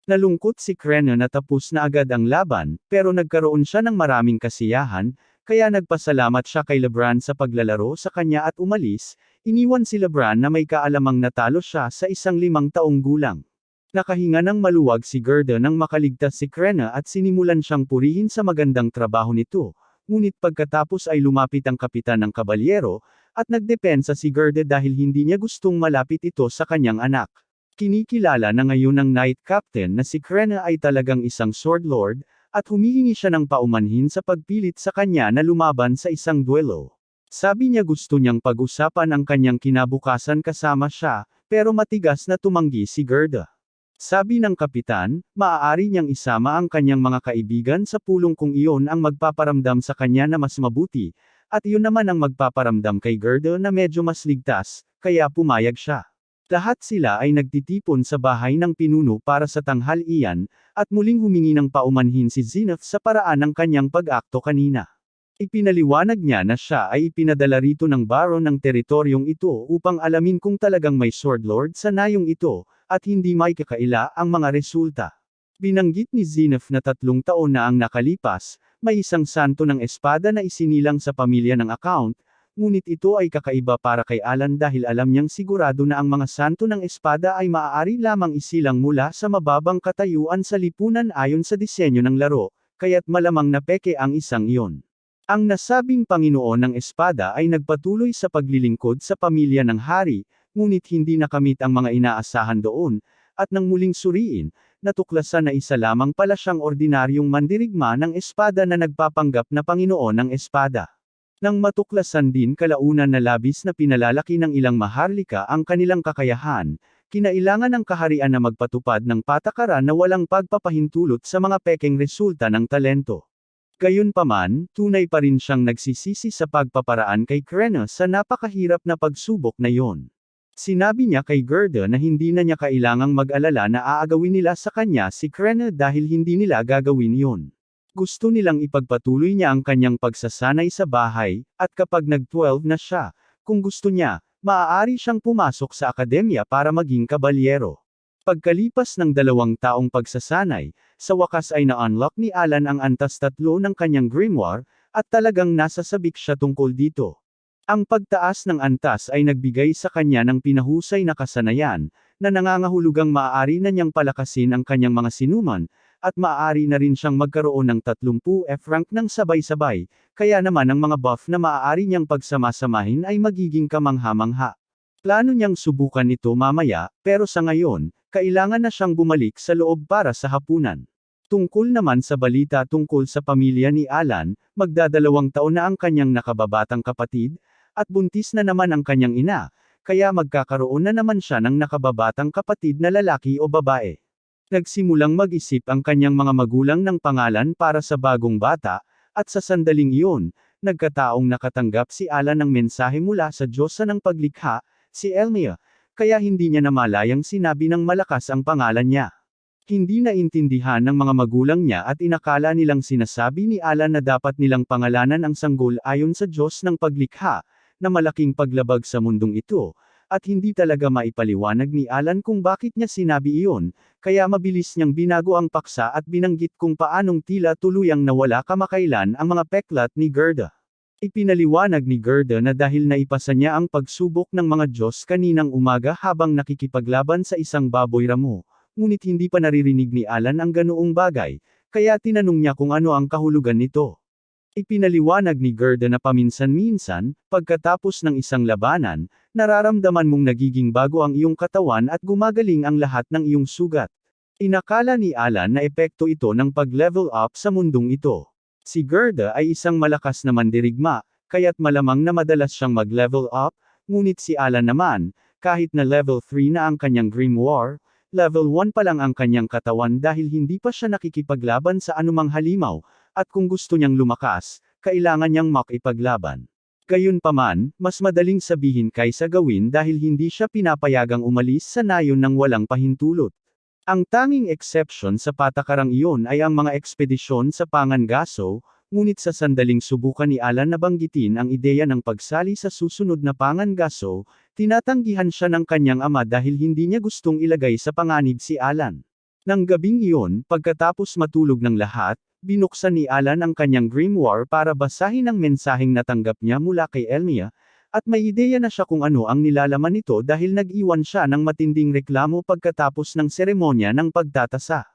Nalungkot si Krena na tapos na agad ang laban, pero nagkaroon siya ng maraming kasiyahan, kaya nagpasalamat siya kay Lebran sa paglalaro sa kanya at umalis, iniwan si Lebran na may kaalamang natalo siya sa isang 5 taong gulang. Nakahinga ng maluwag si Gerda nang makaligtas si Krena at sinimulan siyang purihin sa magandang trabaho nito, ngunit pagkatapos ay lumapit ang kapitan ng kabalyero, at nagdepensa si Gerda dahil hindi niya gustong malapit ito sa kanyang anak. Kinikilala na ngayon ng Knight Captain na si Krena ay talagang isang sword lord, at humihingi siya ng paumanhin sa pagpilit sa kanya na lumaban sa isang duelo. Sabi niya gusto niyang pag-usapan ang kanyang kinabukasan kasama siya, pero matigas na tumanggi si Gerda. Sabi ng kapitan, maaari niyang isama ang kanyang mga kaibigan sa pulong kung iyon ang magpaparamdam sa kanya na mas mabuti, at iyon naman ang magpaparamdam kay Gerda na medyo mas ligtas, kaya pumayag siya. Lahat sila ay nagtitipon sa bahay ng pinuno para sa tanghalian, at muling humingi ng paumanhin si Zenith sa paraan ng kanyang pag-akto kanina. Ipinaliwanag niya na siya ay ipinadala rito ng baron ng teritoryong ito upang alamin kung talagang may sword lord sa nayong ito, at hindi may kakaila ang mga resulta. Binanggit ni Zenith na 3 taon na ang nakalipas, may isang santo ng espada na isinilang sa pamilya ng account, ngunit ito ay kakaiba para kay Alan dahil alam niyang sigurado na ang mga santo ng espada ay maaari lamang isilang mula sa mababang katayuan sa lipunan ayon sa disenyo ng laro, kaya't malamang na peke ang isang iyon. Ang nasabing Panginoon ng Espada ay nagpatuloy sa paglilingkod sa pamilya ng hari, ngunit hindi nakamit ang mga inaasahan doon, at nang muling suriin, natuklasan na isa lamang pala siyang ordinaryong mandirigma ng espada na nagpapanggap na Panginoon ng Espada. Nang matuklasan din kalaunan na labis na pinalalaki ng ilang maharlika ang kanilang kakayahan, kinailangan ng kaharian na magpatupad ng patakaran na walang pagpapahintulot sa mga pekeng resulta ng talento. Gayunpaman, tunay pa rin siyang nagsisisi sa pagpaparaan kay Krena sa napakahirap na pagsubok na yon. Sinabi niya kay Gerda na hindi na niya kailangang mag-alala na aagawin nila sa kanya si Krena dahil hindi nila gagawin yon. Gusto nilang ipagpatuloy niya ang kanyang pagsasanay sa bahay, at kapag nag-12 na siya, kung gusto niya, maaari siyang pumasok sa akademya para maging kabalyero. Pagkalipas ng 2 taong pagsasanay, sa wakas ay na-unlock ni Alan ang antas 3 ng kanyang grimoire, at talagang nasasabik siya tungkol dito. Ang pagtaas ng antas ay nagbigay sa kanya ng pinahusay na kasanayan, na nangangahulugang maaari na niyang palakasin ang kanyang mga sinuman, at maaari na rin siyang magkaroon ng 30 F rank ng sabay-sabay, kaya naman ang mga buff na maaari niyang pagsamasamahin ay magiging kamangha-mangha. Plano niyang subukan ito mamaya, pero sa ngayon, kailangan na siyang bumalik sa loob para sa hapunan. Tungkol naman sa balita tungkol sa pamilya ni Alan, magda2 taon na ang kanyang nakababatang kapatid, at buntis na naman ang kanyang ina, kaya magkakaroon na naman siya ng nakababatang kapatid na lalaki o babae. Nagsimulang mag-isip ang kanyang mga magulang ng pangalan para sa bagong bata, at sa sandaling iyon, nagkataong nakatanggap si Alan ng mensahe mula sa Diyos ng paglikha, si Elmia, kaya hindi niya namalayang sinabi ng malakas ang pangalan niya. Hindi naintindihan ng mga magulang niya at inakala nilang sinasabi ni Alan na dapat nilang pangalanan ang sanggol ayon sa Diyos ng paglikha, na malaking paglabag sa mundong ito, at hindi talaga maipaliwanag ni Alan kung bakit niya sinabi iyon, kaya mabilis niyang binago ang paksa at binanggit kung paanong tila tuluyang nawala kamakailan ang mga peklat ni Gerda. Ipinaliwanag ni Gerda na dahil naipasa niya ang pagsubok ng mga Diyos kaninang umaga habang nakikipaglaban sa isang baboy ramo, ngunit hindi pa naririnig ni Alan ang ganoong bagay, kaya tinanong niya kung ano ang kahulugan nito. Ipinaliwanag ni Gerda na paminsan-minsan, pagkatapos ng isang labanan, nararamdaman mong nagiging bago ang iyong katawan at gumagaling ang lahat ng iyong sugat. Inakala ni Alan na epekto ito ng pag-level up sa mundong ito. Si Gerda ay isang malakas na mandirigma, kaya't malamang na madalas siyang mag-level up, ngunit si Alan naman, kahit na level 3 na ang kanyang grimoire, level 1 pa lang ang kanyang katawan dahil hindi pa siya nakikipaglaban sa anumang halimaw, at kung gusto niyang lumakas, kailangan niyang makipaglaban. Gayunpaman, mas madaling sabihin kaysa gawin dahil hindi siya pinapayagang umalis sa nayon ng walang pahintulot. Ang tanging exception sa patakarang iyon ay ang mga ekspedisyon sa Pangangaso, ngunit sa sandaling subukan ni Alan na banggitin ang ideya ng pagsali sa susunod na Pangangaso, tinatanggihan siya ng kanyang ama dahil hindi niya gustong ilagay sa panganib si Alan. Nang gabing iyon, pagkatapos matulog ng lahat, binuksan ni Alan ang kanyang grimoire para basahin ang mensaheng natanggap niya mula kay Elmia, at may ideya na siya kung ano ang nilalaman nito dahil nag-iwan siya ng matinding reklamo pagkatapos ng seremonya ng pagtatasa.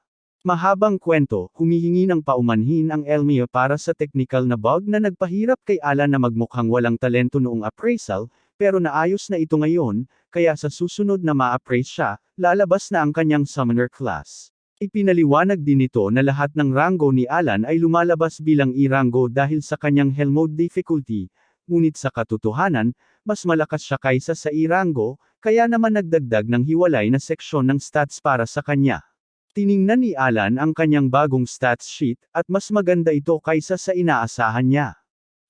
Mahabang kwento, humihingi ng paumanhin ang Elmia para sa technical na bug na nagpahirap kay Alan na magmukhang walang talento noong appraisal, pero naayos na ito ngayon, kaya sa susunod na ma-appraise siya, lalabas na ang kanyang summoner class. Ipinaliwanag din nito na lahat ng rango ni Alan ay lumalabas bilang E-rango dahil sa kanyang Hell Mode difficulty, ngunit sa katotohanan, mas malakas siya kaysa sa E-rango, kaya naman nagdagdag ng hiwalay na seksyon ng stats para sa kanya. Tiningnan ni Alan ang kanyang bagong stats sheet, at mas maganda ito kaysa sa inaasahan niya.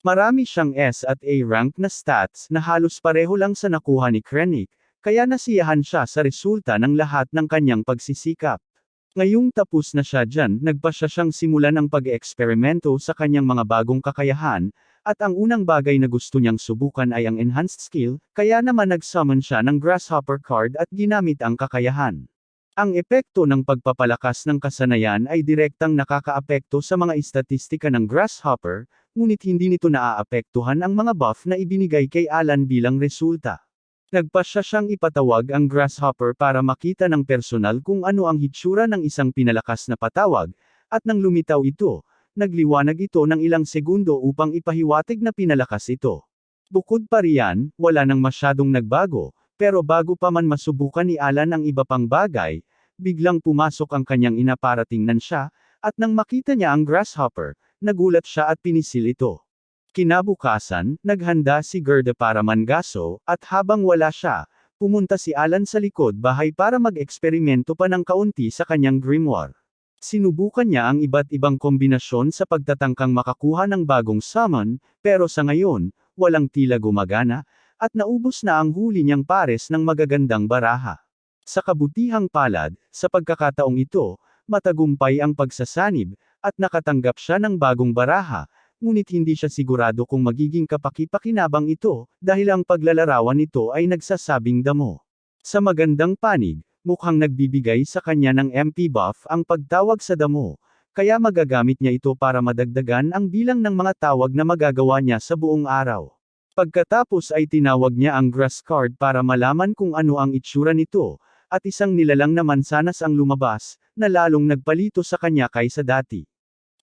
Marami siyang S at A rank na stats na halos pareho lang sa nakuha ni Krennic, kaya nasiyahan siya sa resulta ng lahat ng kanyang pagsisikap. Ngayong tapos na siya dyan, nagpasya siyang simulan ang pag-eksperimento sa kanyang mga bagong kakayahan, at ang unang bagay na gusto niyang subukan ay ang enhanced skill, kaya naman nag-summon siya ng Grasshopper card at ginamit ang kakayahan. Ang epekto ng pagpapalakas ng kasanayan ay direktang nakakaapekto sa mga istatistika ng Grasshopper, ngunit hindi nito naaapektuhan ang mga buff na ibinigay kay Alan bilang resulta. Nagpasya siyang ipatawag ang Grasshopper para makita ng personal kung ano ang hitsura ng isang pinalakas na patawag, at nang lumitaw ito, nagliwanag ito ng ilang segundo upang ipahiwatig na pinalakas ito. Bukod pa riyan, wala nang masyadong nagbago, pero bago pa man masubukan ni Alan ang iba pang bagay, biglang pumasok ang kanyang ina para tingnan siya, at nang makita niya ang Grasshopper, nagulat siya at pinisil ito. Kinabukasan, naghanda si Gerda para mangaso, at habang wala siya, pumunta si Alan sa likod bahay para mag-eksperimento pa ng kaunti sa kanyang grimoire. Sinubukan niya ang iba't ibang kombinasyon sa pagtatangkang makakuha ng bagong summon, pero sa ngayon, walang tila gumagana, at naubos na ang huli niyang pares ng magagandang baraha. Sa kabutihang palad, sa pagkakataong ito, matagumpay ang pagsasanib, at nakatanggap siya ng bagong baraha, ngunit hindi siya sigurado kung magiging kapaki-pakinabang ito, dahil ang paglalarawan nito ay nagsasabing damo. Sa magandang panig, mukhang nagbibigay sa kanya ng MP buff ang pagtawag sa damo, kaya magagamit niya ito para madagdagan ang bilang ng mga tawag na magagawa niya sa buong araw. Pagkatapos ay tinawag niya ang grass card para malaman kung ano ang itsura nito, at isang nilalang na mansanas ang lumabas, na lalong nagpalito sa kanya kaysa dati.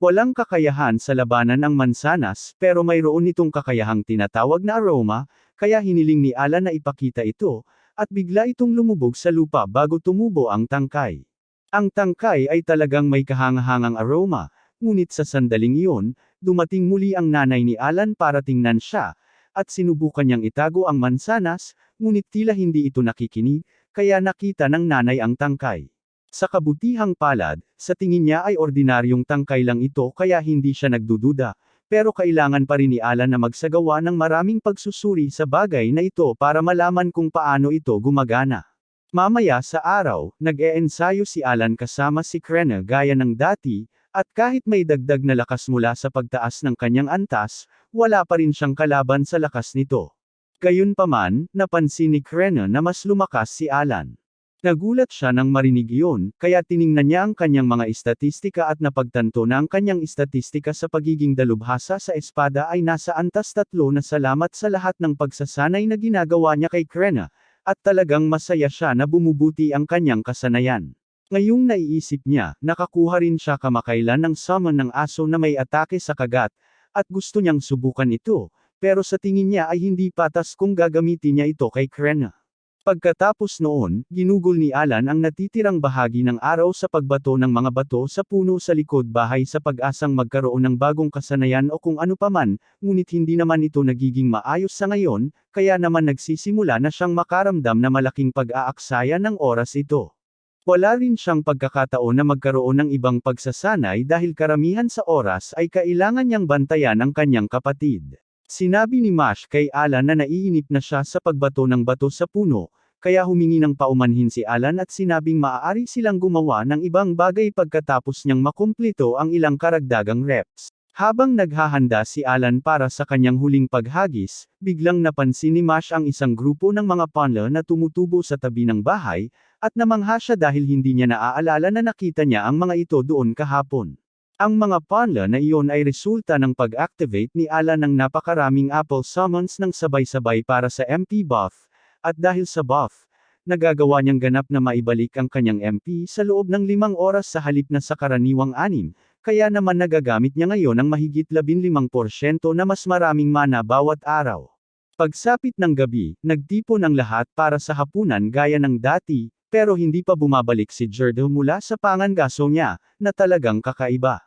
Walang kakayahan sa labanan ang mansanas, pero mayroon itong kakayahang tinatawag na aroma, kaya hiniling ni Alan na ipakita ito, at bigla itong lumubog sa lupa bago tumubo ang tangkay. Ang tangkay ay talagang may kahangahangang aroma, ngunit sa sandaling iyon, dumating muli ang nanay ni Alan para tingnan siya, at sinubukan niyang itago ang mansanas, ngunit tila hindi ito nakikinig, kaya nakita ng nanay ang tangkay. Sa kabutihang palad, sa tingin niya ay ordinaryong tangkay lang ito kaya hindi siya nagdududa, pero kailangan pa rin ni Alan na magsagawa ng maraming pagsusuri sa bagay na ito para malaman kung paano ito gumagana. Mamaya sa araw, nag-eensayo si Alan kasama si Krena gaya ng dati, at kahit may dagdag na lakas mula sa pagtaas ng kanyang antas, wala pa rin siyang kalaban sa lakas nito. Gayunpaman, napansin ni Krena na mas lumakas si Alan. Nagulat siya nang marinig iyon, kaya tiningnan niya ang kanyang mga istatistika at napagtanto na ang kanyang istatistika sa pagiging dalubhasa sa espada ay nasa antas 3 na salamat sa lahat ng pagsasanay na ginagawa niya kay Krena, at talagang masaya siya na bumubuti ang kanyang kasanayan. Ngayong naiisip niya, nakakuha rin siya kamakailan ng summon ng aso na may atake sa kagat, at gusto niyang subukan ito, pero sa tingin niya ay hindi patas kung gagamitin niya ito kay Krena. Pagkatapos noon, ginugol ni Alan ang natitirang bahagi ng araw sa pagbato ng mga bato sa puno sa likod bahay sa pag-asang magkaroon ng bagong kasanayan o kung ano paman, ngunit hindi naman ito nagiging maayos sa ngayon, kaya naman nagsisimula na siyang makaramdam na malaking pag-aaksaya ng oras ito. Wala rin siyang pagkakataon na magkaroon ng ibang pagsasanay dahil karamihan sa oras ay kailangan niyang bantayan ang kanyang kapatid. Sinabi ni Mash kay Alan na naiinip na siya sa pagbato ng bato sa puno, kaya humingi ng paumanhin si Alan at sinabing maaari silang gumawa ng ibang bagay pagkatapos niyang makumpleto ang ilang karagdagang reps. Habang naghahanda si Alan para sa kanyang huling paghagis, biglang napansin ni Mash ang isang grupo ng mga panda na tumutubo sa tabi ng bahay, at namangha siya dahil hindi niya naaalala na nakita niya ang mga ito doon kahapon. Ang mga panda na iyon ay resulta ng pag-activate ni Alan ng napakaraming Apple summons ng sabay-sabay para sa MP buff, at dahil sa buff, nagagawa niyang ganap na maibalik ang kanyang MP sa loob ng 5 oras sa halip na sa karaniwang 6, kaya naman nagagamit niya ngayon ang mahigit 15% na mas maraming mana bawat araw. Pagsapit ng gabi, nagtipon ang lahat para sa hapunan gaya ng dati, pero hindi pa bumabalik si Jordo mula sa pangangaso niya, na talagang kakaiba.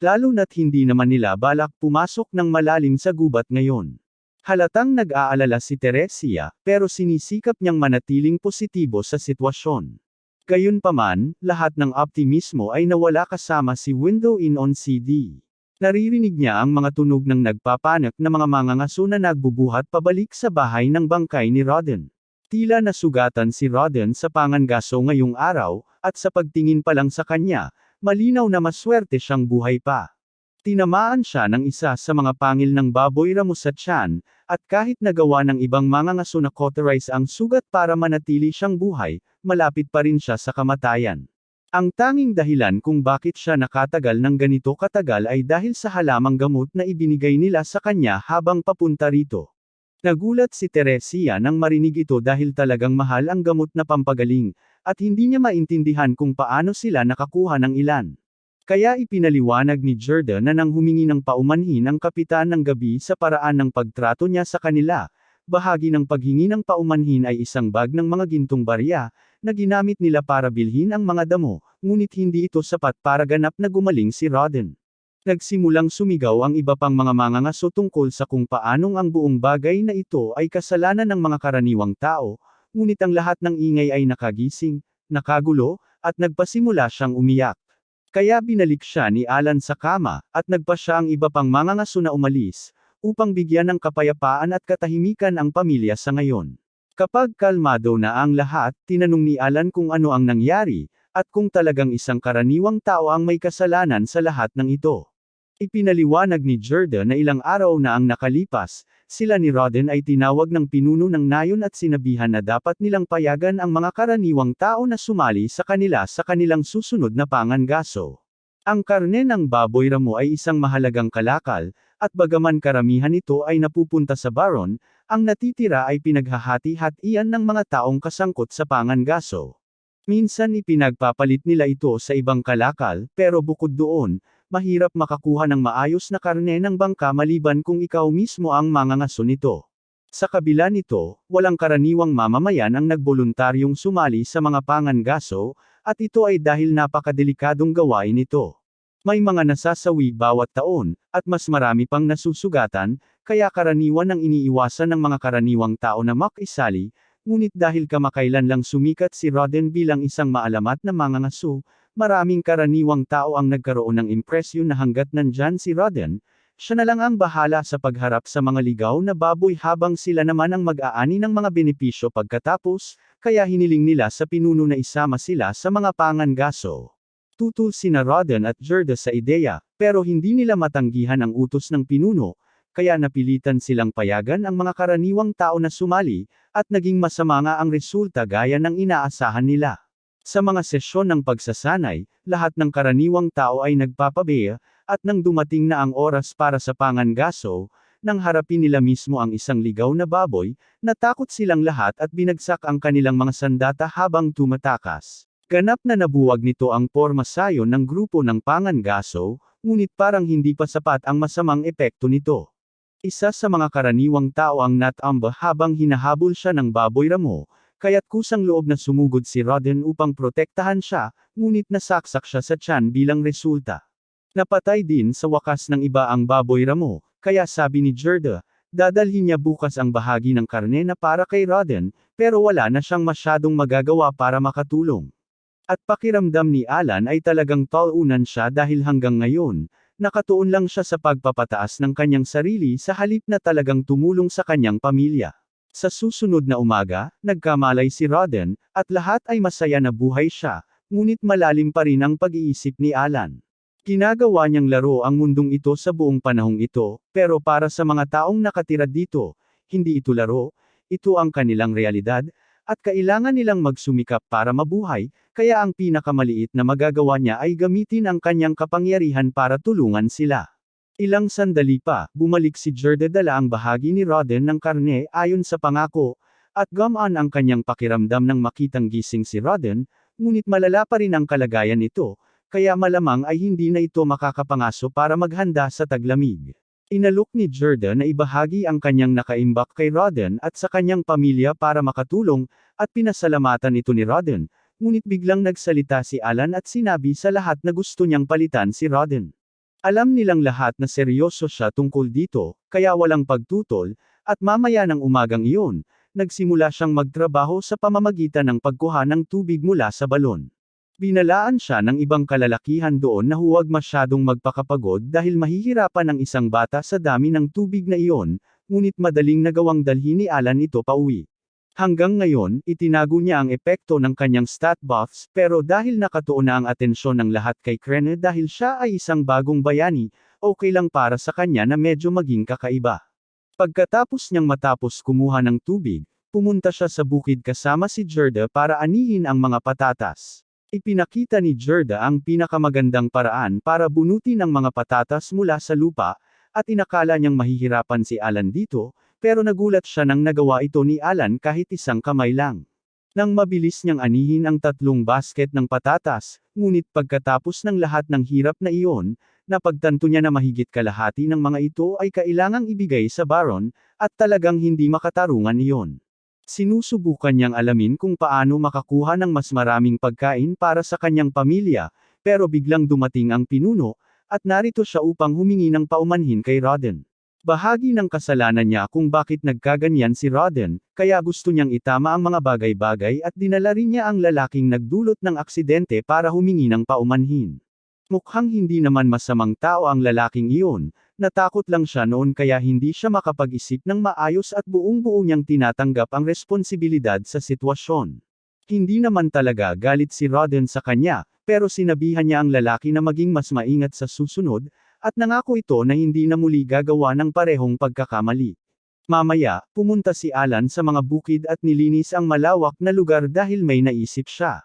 Lalo na't hindi naman nila balak pumasok ng malalim sa gubat ngayon. Halatang nag-aalala si Teresia, pero sinisikap niyang manatiling positibo sa sitwasyon. Gayunpaman, lahat ng optimismo ay nawala kasama si Window in on CD. Naririnig niya ang mga tunog ng nagpapanak na mga mangangaso na nagbubuhat pabalik sa bahay ng bangkay ni Rodden. Tila nasugatan si Rodden sa pangangaso ngayong araw, at sa pagtingin pa lang sa kanya, malinaw na maswerte siyang buhay pa. Tinamaan siya ng isa sa mga pangil ng baboy ramo sa tiyan, at kahit nagawa ng ibang mangangaso na cauterize ang sugat para manatili siyang buhay, malapit pa rin siya sa kamatayan. Ang tanging dahilan kung bakit siya nakatagal ng ganito katagal ay dahil sa halamang gamot na ibinigay nila sa kanya habang papunta rito. Nagulat si Teresia nang marinig ito dahil talagang mahal ang gamot na pampagaling, at hindi niya maintindihan kung paano sila nakakuha ng ilan. Kaya ipinaliwanag ni Jordan na nang humingi ng paumanhin ang kapitan ng gabi sa paraan ng pagtrato niya sa kanila, bahagi ng paghingi ng paumanhin ay isang bag ng mga gintong barya, na ginamit nila para bilhin ang mga damo, ngunit hindi ito sapat para ganap na gumaling si Rodden. Nagsimulang sumigaw ang iba pang mga mangangaso tungkol sa kung paanong ang buong bagay na ito ay kasalanan ng mga karaniwang tao, ngunit ang lahat ng ingay ay nakagising, nakagulo, at nagpasimula siyang umiyak. Kaya binalik siya ni Alan sa kama, at nagpa siya ang iba pang mangangaso na umalis, upang bigyan ng kapayapaan at katahimikan ang pamilya sa ngayon. Kapag kalmado na ang lahat, tinanong ni Alan kung ano ang nangyari, at kung talagang isang karaniwang tao ang may kasalanan sa lahat ng ito. Ipinaliwanag ni Jordan na ilang araw na ang nakalipas, sila ni Rodden ay tinawag ng pinuno ng nayon at sinabihan na dapat nilang payagan ang mga karaniwang tao na sumali sa kanila sa kanilang susunod na pangangaso. Ang karne ng baboy ramo ay isang mahalagang kalakal, at bagaman karamihan ito ay napupunta sa baron, ang natitira ay pinaghahati-hatian ng mga taong kasangkot sa pangangaso. Minsan ipinagpapalit nila ito sa ibang kalakal, pero bukod doon, mahirap makakuha ng maayos na karne ng bangka maliban kung ikaw mismo ang mangangaso nito. Sa kabila nito, walang karaniwang mamamayan ang nagboluntaryong sumali sa mga pangangaso, at ito ay dahil napakadelikadong gawain ito. May mga nasasawi bawat taon, at mas marami pang nasusugatan, kaya karaniwan ang iniiwasan ng mga karaniwang tao na makisali, Ngunit dahil kamakailan lang sumikat si Rodden bilang isang maalamat na mangangaso, maraming karaniwang tao ang nagkaroon ng impresyon na hanggat nandyan si Rodden, siya na lang ang bahala sa pagharap sa mga ligaw na baboy habang sila naman ang mag-aani ng mga benepisyo pagkatapos, kaya hiniling nila sa pinuno na isama sila sa mga pangangaso. Tutul sina Rodden at Gerda sa ideya, pero hindi nila matanggihan ang utos ng pinuno, kaya napilitan silang payagan ang mga karaniwang tao na sumali, at naging masama nga ang resulta gaya ng inaasahan nila. Sa mga sesyon ng pagsasanay, lahat ng karaniwang tao ay nagpapabeya, at nang dumating na ang oras para sa pangangaso, nang harapin nila mismo ang isang ligaw na baboy, natakot silang lahat at binagsak ang kanilang mga sandata habang tumatakas. Ganap na nabuwag nito ang pormasayon ng grupo ng pangangaso, ngunit parang hindi pa sapat ang masamang epekto nito. Isa sa mga karaniwang tao ang natamba habang hinahabol siya ng baboy ramo, kaya't kusang loob na sumugod si Rodden upang protektahan siya, ngunit nasaksak siya sa tiyan bilang resulta. Napatay din sa wakas ng iba ang baboy ramo, kaya sabi ni Gerda, dadalhin niya bukas ang bahagi ng karne na para kay Rodden, pero wala na siyang masyadong magagawa para makatulong. At pakiramdam ni Alan ay talagang talunan siya dahil hanggang ngayon, nakatuon lang siya sa pagpapataas ng kanyang sarili sa halip na talagang tumulong sa kanyang pamilya. Sa susunod na umaga, nagkamalay si Rodden, at lahat ay masaya na buhay siya, ngunit malalim pa rin ang pag-iisip ni Alan. Ginagawa niyang laro ang mundong ito sa buong panahong ito, pero para sa mga taong nakatira dito, hindi ito laro, ito ang kanilang realidad, at kailangan nilang magsumikap para mabuhay, kaya ang pinakamaliit na magagawa niya ay gamitin ang kanyang kapangyarihan para tulungan sila. Ilang sandali pa, bumalik si Gerda dala ang bahagi ni Rodden ng karne ayon sa pangako, at gumaan ang kanyang pakiramdam nang makitang gising si Rodden, ngunit malala pa rin ang kalagayan nito, kaya malamang ay hindi na ito makakapangaso para maghanda sa taglamig. Inalok ni Gerda na ibahagi ang kanyang nakaimbak kay Rodden at sa kanyang pamilya para makatulong, at pinasalamatan ito ni Rodden, ngunit biglang nagsalita si Alan at sinabi sa lahat na gusto niyang palitan si Rodden. Alam nilang lahat na seryoso siya tungkol dito, kaya walang pagtutol, at mamaya ng umagang iyon, nagsimula siyang magtrabaho sa pamamagitan ng pagkuha ng tubig mula sa balon. Binalaan siya ng ibang kalalakihan doon na huwag masyadong magpakapagod dahil mahihirapan ang isang bata sa dami ng tubig na iyon, ngunit madaling nagawang dalhin ni Alan ito pauwi. Hanggang ngayon, itinago niya ang epekto ng kanyang stat buffs, pero dahil nakatuon na ang atensyon ng lahat kay Krene dahil siya ay isang bagong bayani, okay lang para sa kanya na medyo maging kakaiba. Pagkatapos niyang matapos kumuha ng tubig, pumunta siya sa bukid kasama si Gerda para anihin ang mga patatas. Ipinakita ni Gerda ang pinakamagandang paraan para bunutin ang mga patatas mula sa lupa, at inakala niyang mahihirapan si Alan dito, pero nagulat siya nang nagawa ito ni Alan kahit isang kamay lang. Nang mabilis niyang anihin ang 3 basket ng patatas, ngunit pagkatapos ng lahat ng hirap na iyon, napagtanto niya na mahigit kalahati ng mga ito ay kailangang ibigay sa baron, at talagang hindi makatarungan iyon. Sinusubukan niyang alamin kung paano makakuha ng mas maraming pagkain para sa kanyang pamilya, pero biglang dumating ang pinuno, at narito siya upang humingi ng paumanhin kay Rodden. Bahagi ng kasalanan niya kung bakit nagkaganyan si Rodden, kaya gusto niyang itama ang mga bagay-bagay at dinala rin niya ang lalaking nagdulot ng aksidente para humingi ng paumanhin. Mukhang hindi naman masamang tao ang lalaking iyon, natakot lang siya noon kaya hindi siya makapag-isip ng maayos at buong-buo niyang tinatanggap ang responsibilidad sa sitwasyon. Hindi naman talaga galit si Rodden sa kanya, pero sinabihan niya ang lalaki na maging mas maingat sa susunod, at nangako ito na hindi na muli gagawa ng parehong pagkakamali. Mamaya, pumunta si Alan sa mga bukid at nilinis ang malawak na lugar dahil may naisip siya.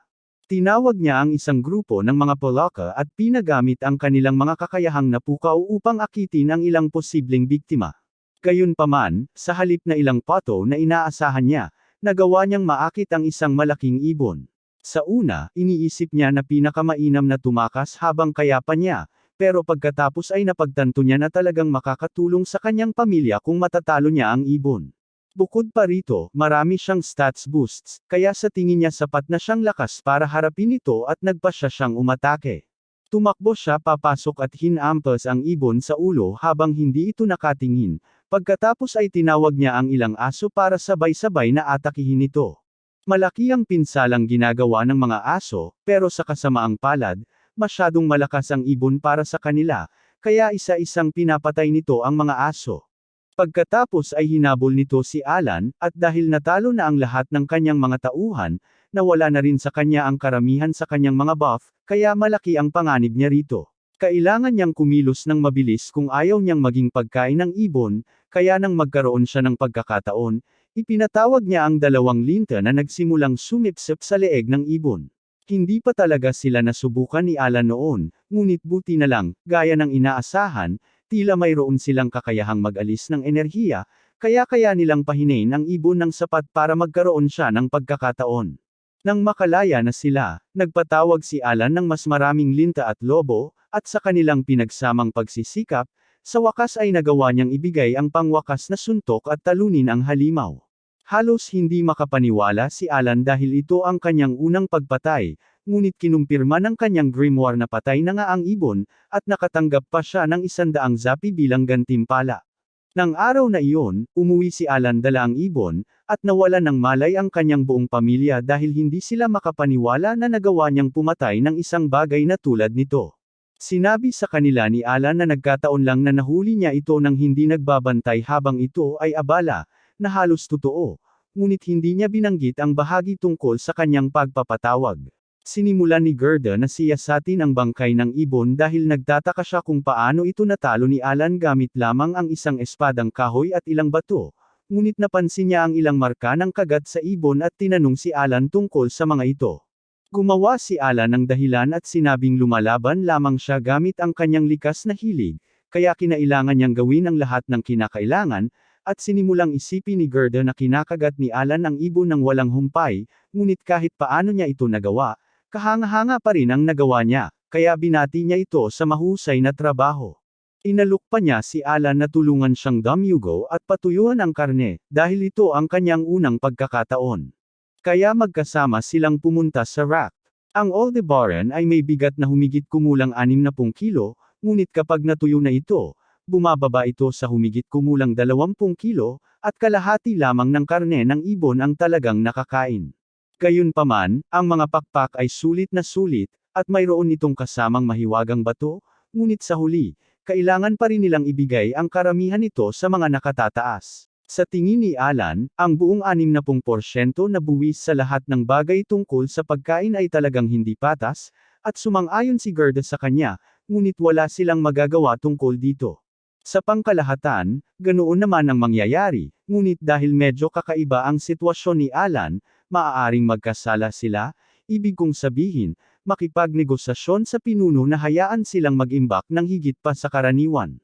Tinawag niya ang isang grupo ng mga Polaka at pinagamit ang kanilang mga kakayahang napukaw upang akitin ang ilang posibleng biktima. Gayunpaman, sa halip na ilang pato na inaasahan niya, nagawa niyang maakit ang isang malaking ibon. Sa una, iniisip niya na pinakamainam na tumakas habang kayapa niya, pero pagkatapos ay napagtanto niya na talagang makakatulong sa kanyang pamilya kung matatalo niya ang ibon. Bukod pa rito, marami siyang stats boosts, kaya sa tingin niya sapat na siyang lakas para harapin ito at nagpasya siyang umatake. Tumakbo siya papasok at hinampas ang ibon sa ulo habang hindi ito nakatingin, Pagkatapos ay tinawag niya ang ilang aso para sabay-sabay na atakihin ito. Malaki ang pinsalang ginagawa ng mga aso, pero sa kasamaang palad, masyadong malakas ang ibon para sa kanila, kaya isa-isang pinapatay nito ang mga aso. Pagkatapos ay hinabol nito si Alan, at dahil natalo na ang lahat ng kanyang mga tauhan, nawala na rin sa kanya ang karamihan sa kanyang mga buff, kaya malaki ang panganib niya rito. Kailangan niyang kumilos ng mabilis kung ayaw niyang maging pagkain ng ibon, kaya nang magkaroon siya ng pagkakataon, ipinatawag niya ang dalawang linta na nagsimulang sumipsip sa leeg ng ibon. Hindi pa talaga sila nasubukan ni Alan noon, ngunit buti na lang, gaya ng inaasahan, tila mayroon silang kakayahang mag-alis ng enerhiya, kaya nilang pahinain ang ibon ng sapat para magkaroon siya ng pagkakataon. Nang makalaya na sila, nagpatawag si Alan ng mas maraming linta at lobo, at sa kanilang pinagsamang pagsisikap, sa wakas ay nagawa niyang ibigay ang pangwakas na suntok at talunin ang halimaw. Halos hindi makapaniwala si Alan dahil ito ang kanyang unang pagpatay, ngunit kinumpirma ng kanyang grimoire na patay na nga ang ibon, at nakatanggap pa siya ng 100 zapi bilang gantimpala. Nang araw na iyon, umuwi si Alan dala ang ibon, at nawalan ng malay ang kanyang buong pamilya dahil hindi sila makapaniwala na nagawa niyang pumatay ng isang bagay na tulad nito. Sinabi sa kanila ni Alan na nagkataon lang na nahuli niya ito nang hindi nagbabantay habang ito ay abala, na halos totoo, ngunit hindi niya binanggit ang bahagi tungkol sa kanyang pagpapatawag. Sinimulan ni Gerda na siyasatin ang bangkay ng ibon dahil nagtataka siya kung paano ito natalo ni Alan gamit lamang ang isang espadang kahoy at ilang bato, ngunit napansin niya ang ilang marka ng kagat sa ibon at tinanong si Alan tungkol sa mga ito. Gumawa si Alan ng dahilan at sinabing lumalaban lamang siya gamit ang kanyang likas na hilig, kaya kinailangan niyang gawin ang lahat ng kinakailangan, at sinimulang isipin ni Gerda na kinakagat ni Alan ang ibon ng walang humpay, ngunit kahit paano niya ito nagawa, kahanga-hanga pa rin ang nagawa niya, kaya binati niya ito sa mahusay na trabaho. Inalok pa niya si Alan na tulungan siyang damyugo at patuyuan ang karne, dahil ito ang kanyang unang pagkakataon. Kaya magkasama silang pumunta sa raft. Ang Aldebaran ay may bigat na humigit kumulang 60 kilo, ngunit kapag natuyo na ito, bumababa ito sa humigit kumulang 20 kilo, at kalahati lamang ng karne ng ibon ang talagang nakakain. Gayunpaman, ang mga pakpak ay sulit na sulit, at mayroon itong kasamang mahiwagang bato, ngunit sa huli, kailangan pa rin nilang ibigay ang karamihan nito sa mga nakatataas. Sa tingin ni Alan, ang buong 60% na buwis sa lahat ng bagay tungkol sa pagkain ay talagang hindi patas, at sumang-ayon si Gerda sa kanya, ngunit wala silang magagawa tungkol dito. Sa pangkalahatan, ganoon naman ang mangyayari, ngunit dahil medyo kakaiba ang sitwasyon ni Alan, maaaring magkasala sila, ibig kong sabihin, makipagnegosasyon sa pinuno na hayaan silang mag-imbak ng higit pa sa karaniwan.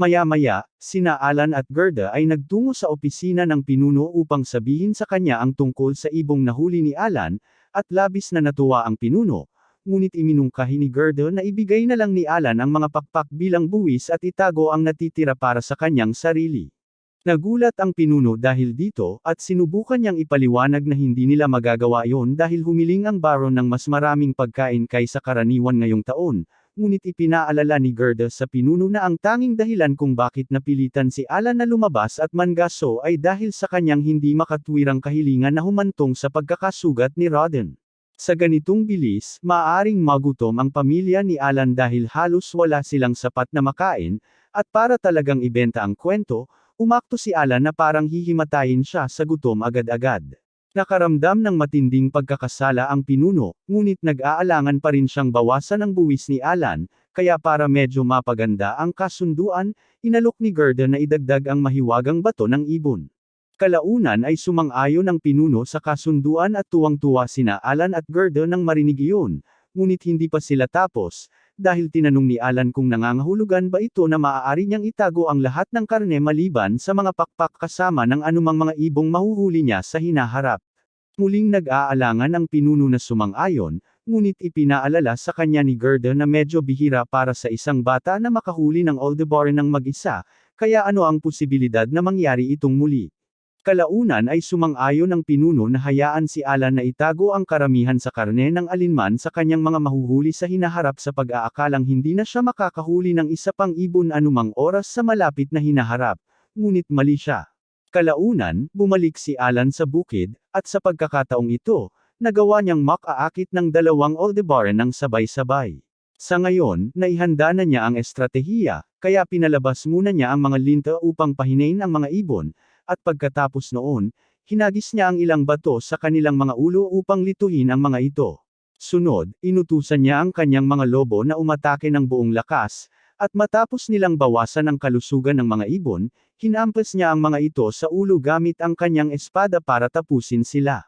Maya-maya, sina Alan at Gerda ay nagtungo sa opisina ng pinuno upang sabihin sa kanya ang tungkol sa ibong nahuli ni Alan, at labis na natuwa ang pinuno, ngunit iminungkahi ni Gerda na ibigay na lang ni Alan ang mga pakpak bilang buwis at itago ang natitira para sa kanyang sarili. Nagulat ang pinuno dahil dito, at sinubukan niyang ipaliwanag na hindi nila magagawa iyon dahil humiling ang baron ng mas maraming pagkain kaysa karaniwan ngayong taon, ngunit ipinaalala ni Gerda sa pinuno na ang tanging dahilan kung bakit napilitan si Alan na lumabas at mangaso ay dahil sa kanyang hindi makatwirang kahilingan na humantong sa pagkakasugat ni Rodden. Sa ganitong bilis, maaaring magutom ang pamilya ni Alan dahil halos wala silang sapat na makain, at para talagang ibenta ang kwento, umakto si Alan na parang hihimatayin siya sa gutom agad-agad. Nakaramdam ng matinding pagkakasala ang pinuno, ngunit nag-aalangan pa rin siyang bawasan ang buwis ni Alan, kaya para medyo mapaganda ang kasunduan, inalok ni Gerda na idagdag ang mahiwagang bato ng ibon. Kalaunan ay sumang-ayon ang pinuno sa kasunduan at tuwang-tuwa sina Alan at Gerda nang marinig iyon, ngunit hindi pa sila tapos, dahil tinanong ni Alan kung nangangahulugan ba ito na maaari niyang itago ang lahat ng karne maliban sa mga pakpak kasama ng anumang mga ibong mahuhuli niya sa hinaharap. Muling nag-aalangan ang pinuno na sumang-ayon, ngunit ipinaalala sa kanya ni Gerda na medyo bihira para sa isang bata na makahuli ng Aldebaran ng mag-isa, kaya ano ang posibilidad na mangyari itong muli. Kalaunan ay sumang-ayon ang pinuno na hayaan si Alan na itago ang karamihan sa karne ng alinman sa kanyang mga mahuhuli sa hinaharap sa pag-aakalang hindi na siya makakahuli ng isa pang ibon anumang oras sa malapit na hinaharap, ngunit mali siya. Kalaunan, bumalik si Alan sa bukid, at sa pagkakataong ito, nagawa niyang makaakit ng 2 Aldebaran ng sabay-sabay. Sa ngayon, naihanda na niya ang estratehiya, kaya pinalabas muna niya ang mga linta upang pahinain ang mga ibon, at pagkatapos noon, hinagis niya ang ilang bato sa kanilang mga ulo upang lituhin ang mga ito. Sunod, inutusan niya ang kanyang mga lobo na umatake ng buong lakas, at matapos nilang bawasan ang kalusugan ng mga ibon, hinampas niya ang mga ito sa ulo gamit ang kanyang espada para tapusin sila.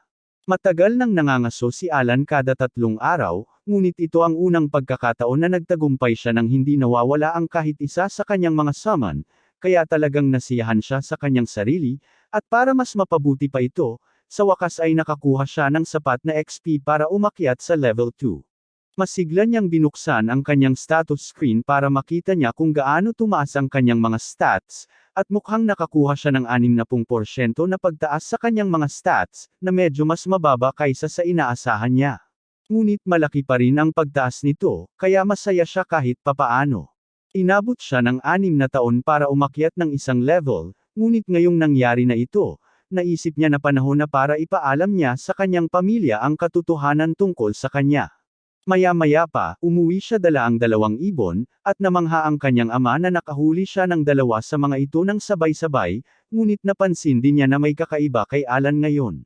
Matagal nang nangangaso si Alan kada 3 araw, ngunit ito ang unang pagkakataon na nagtagumpay siya nang hindi nawawala ang kahit isa sa kanyang mga summon, kaya talagang nasiyahan siya sa kanyang sarili, at para mas mapabuti pa ito, sa wakas ay nakakuha siya ng sapat na XP para umakyat sa level 2. Masigla niyang binuksan ang kanyang status screen para makita niya kung gaano tumaas ang kanyang mga stats, at mukhang nakakuha siya ng 60% na pagtaas sa kanyang mga stats, na medyo mas mababa kaysa sa inaasahan niya. Ngunit malaki pa rin ang pagtaas nito, kaya masaya siya kahit papaano. Inabot siya ng 6 na taon para umakyat ng isang level, ngunit ngayong nangyari na ito, naisip niya na panahon na para ipaalam niya sa kanyang pamilya ang katotohanan tungkol sa kanya. Maya-maya pa, umuwi siya dala ang 2 ibon, at namangha ang kanyang ama na nakahuli siya ng 2 sa mga ito ng sabay-sabay, ngunit napansin din niya na may kakaiba kay Alan ngayon.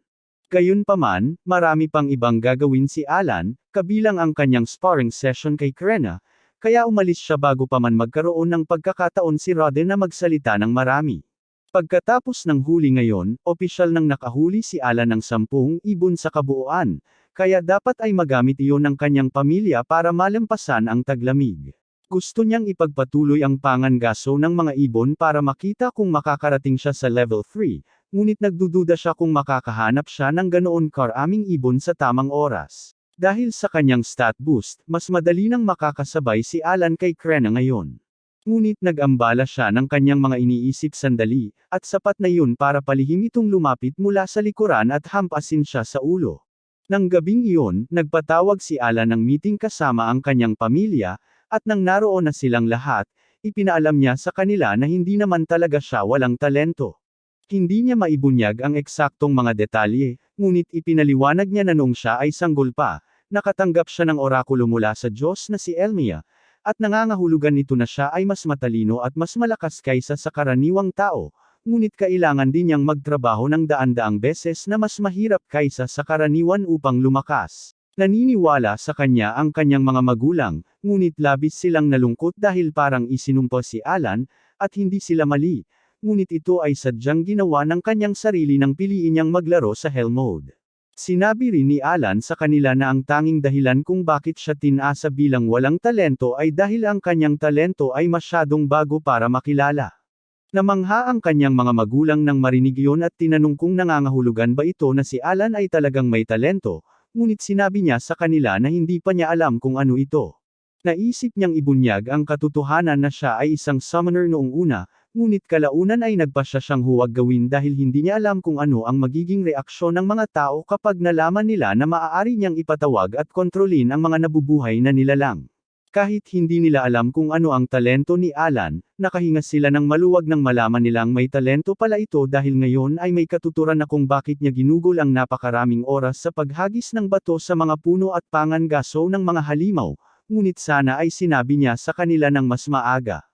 Gayunpaman, marami pang ibang gagawin si Alan, kabilang ang kanyang sparring session kay Krena, kaya umalis siya bago pa man magkaroon ng pagkakataon si Roden na magsalita ng marami. Pagkatapos ng huli ngayon, opisyal nang nakahuli si Alan ng 10 ibon sa kabuuan, kaya dapat ay magamit iyon ng kanyang pamilya para malampasan ang taglamig. Gusto niyang ipagpatuloy ang pangangaso ng mga ibon para makita kung makakarating siya sa level 3, ngunit nagdududa siya kung makakahanap siya ng ganoon karaming ibon sa tamang oras. Dahil sa kanyang stat boost, mas madali nang makakasabay si Alan kay Krena ngayon. Ngunit nag-ambala siya ng kanyang mga iniisip sandali, at sapat na yun para palihim itong lumapit mula sa likuran at hampasin siya sa ulo. Nang gabing iyon, nagpatawag si Alan ng meeting kasama ang kanyang pamilya, at nang naroon na silang lahat, ipinaalam niya sa kanila na hindi naman talaga siya walang talento. Hindi niya maibunyag ang eksaktong mga detalye, ngunit ipinaliwanag niya na noong siya ay sanggol pa, nakatanggap siya ng orakulo mula sa Diyos na si Elmia, at nangangahulugan nito na siya ay mas matalino at mas malakas kaysa sa karaniwang tao, ngunit kailangan din niyang magtrabaho ng daan-daang beses na mas mahirap kaysa sa karaniwan upang lumakas. Naniniwala sa kanya ang kanyang mga magulang, ngunit labis silang nalungkot dahil parang isinumpa si Alan, at hindi sila mali, ngunit ito ay sadyang ginawa ng kanyang sarili nang piliin niyang maglaro sa Hell Mode. Sinabi rin ni Alan sa kanila na ang tanging dahilan kung bakit siya tinasa bilang walang talento ay dahil ang kanyang talento ay masyadong bago para makilala. Namangha ang kanyang mga magulang nang marinig iyon at tinanong kung nangangahulugan ba ito na si Alan ay talagang may talento, ngunit sinabi niya sa kanila na hindi pa niya alam kung ano ito. Naisip niyang ibunyag ang katotohanan na siya ay isang summoner noong una, ngunit kalaunan ay nagpasya siyang huwag gawin dahil hindi niya alam kung ano ang magiging reaksyon ng mga tao kapag nalaman nila na maaari niyang ipatawag at kontrolin ang mga nabubuhay na nilalang. Kahit hindi nila alam kung ano ang talento ni Alan, nakahinga sila ng maluwag nang malaman nilang may talento pala ito dahil ngayon ay may katuturan na kung bakit niya ginugol ang napakaraming oras sa paghagis ng bato sa mga puno at pangangaso ng mga halimaw, ngunit sana ay sinabi niya sa kanila ng mas maaga.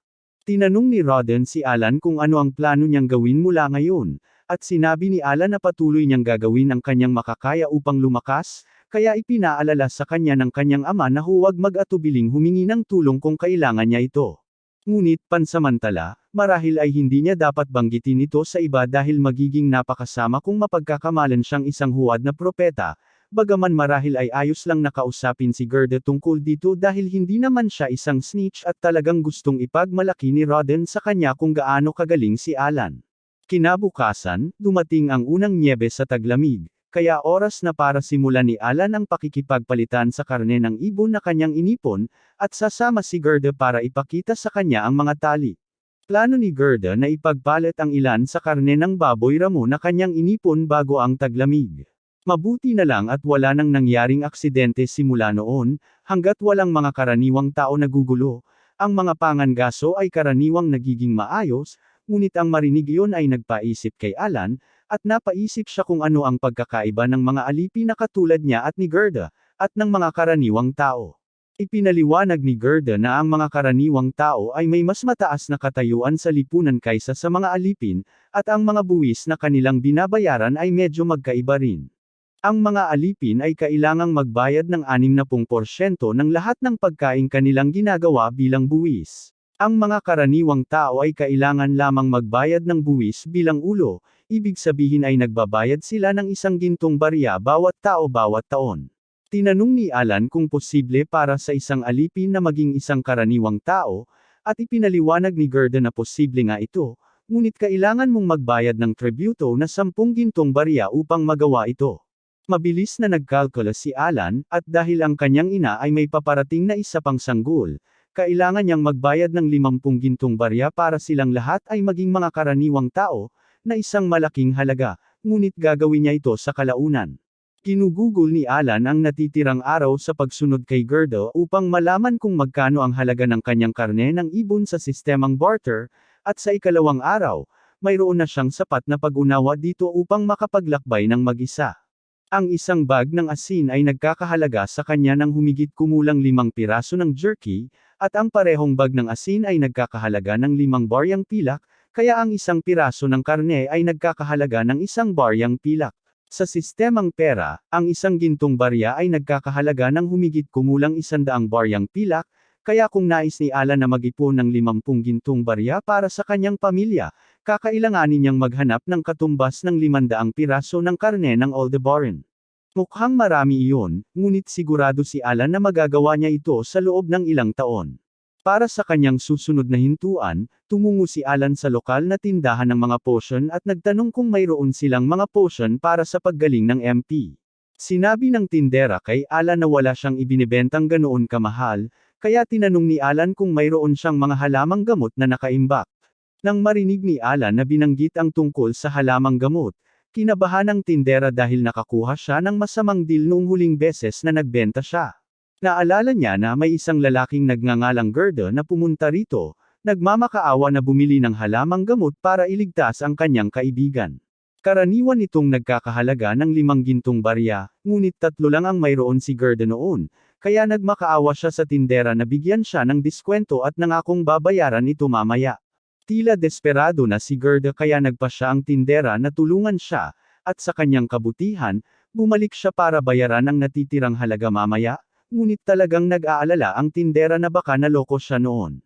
Tinanong ni Roden si Alan kung ano ang plano niyang gawin mula ngayon, at sinabi ni Alan na patuloy niyang gagawin ang kanyang makakaya upang lumakas, kaya ipinaalala sa kanya ng kanyang ama na huwag mag-atubiling humingi ng tulong kung kailangan niya ito. Ngunit pansamantala, marahil ay hindi niya dapat banggitin ito sa iba dahil magiging napakasama kung mapagkakamalan siyang isang huwad na propeta, bagaman marahil ay ayos lang nakausapin si Gerda tungkol dito dahil hindi naman siya isang snitch at talagang gustong ipagmalaki ni Roden sa kanya kung gaano kagaling si Alan. Kinabukasan, dumating ang unang nyebe sa taglamig. Kaya oras na para simulan ni Alan ang pakikipagpalitan sa karne ng ibon na kanyang inipon, at sasama si Gerda para ipakita sa kanya ang mga tali. Plano ni Gerda na ipagpalit ang ilan sa karne ng baboy ramo na kanyang inipon bago ang taglamig. Mabuti na lang at wala nang nangyaring aksidente simula noon, hanggat walang mga karaniwang tao nagugulo, ang mga pangangaso ay karaniwang nagiging maayos, ngunit ang marinig iyon ay nagpaisip kay Alan, at napaisip siya kung ano ang pagkakaiba ng mga alipin na katulad niya at ni Gerda, at ng mga karaniwang tao. Ipinaliwanag ni Gerda na ang mga karaniwang tao ay may mas mataas na katayuan sa lipunan kaysa sa mga alipin, at ang mga buwis na kanilang binabayaran ay medyo magkaiba rin. Ang mga alipin ay kailangang magbayad ng 60% ng lahat ng pagkain kanilang ginagawa bilang buwis. Ang mga karaniwang tao ay kailangan lamang magbayad ng buwis bilang ulo, ibig sabihin ay nagbabayad sila ng 1 gintong barya bawat tao bawat taon. Tinanong ni Alan kung posible para sa isang alipin na maging isang karaniwang tao, at ipinaliwanag ni Gerda na posible nga ito, ngunit kailangan mong magbayad ng tributo na 10 gintong barya upang magawa ito. Mabilis na nagkalkula si Alan, at dahil ang kanyang ina ay may paparating na isa pang sanggol, kailangan niyang magbayad ng 50 gintong barya para silang lahat ay maging mga karaniwang tao, na isang malaking halaga, ngunit gagawin niya ito sa kalaunan. Ginugugol ni Alan ang natitirang araw sa pagsunod kay Gerda upang malaman kung magkano ang halaga ng kanyang karne ng ibon sa sistemang barter, at sa ikalawang araw, mayroon na siyang sapat na pag-unawa dito upang makapaglakbay ng mag-isa. Ang isang bag ng asin ay nagkakahalaga sa kanya ng humigit kumulang 5 piraso ng jerky, at ang parehong bag ng asin ay nagkakahalaga ng 5 baryang pilak, kaya ang isang piraso ng karne ay nagkakahalaga ng 1 baryang pilak. Sa sistemang pera, ang 1 gintong barya ay nagkakahalaga ng humigit kumulang 100 baryang pilak, kaya kung nais ni Alan na mag-ipon ng 50 gintong barya para sa kanyang pamilya, kakailanganin niyang maghanap ng katumbas ng 500 piraso ng karne ng Aldebaran. Mukhang marami iyon, ngunit sigurado si Alan na magagawa niya ito sa loob ng ilang taon. Para sa kanyang susunod na hintuan, tumungo si Alan sa lokal na tindahan ng mga potion at nagtanong kung mayroon silang mga potion para sa paggaling ng MP. Sinabi ng tindera kay Alan na wala siyang ibinibentang ganoon kamahal, kaya tinanong ni Alan kung mayroon siyang mga halamang gamot na nakaimbak. Nang marinig ni Alan na binanggit ang tungkol sa halamang gamot, kinabahan ang tindera dahil nakakuha siya ng masamang deal noong huling beses na nagbenta siya. Naalala niya na may isang lalaking nagngangalang Gerda na pumunta rito, nagmamakaawa na bumili ng halamang gamot para iligtas ang kanyang kaibigan. Karaniwan itong nagkakahalaga ng 5 gintong barya, ngunit 3 lang ang mayroon si Gerda noon, kaya nagmakaawa siya sa tindera na bigyan siya ng diskwento at nangakong babayaran ito mamaya. Tila desperado na si Gerda kaya nagpa siya ang tindera na tulungan siya, at sa kanyang kabutihan, bumalik siya para bayaran ang natitirang halaga mamaya, ngunit talagang nag-aalala ang tindera na baka naloko siya noon.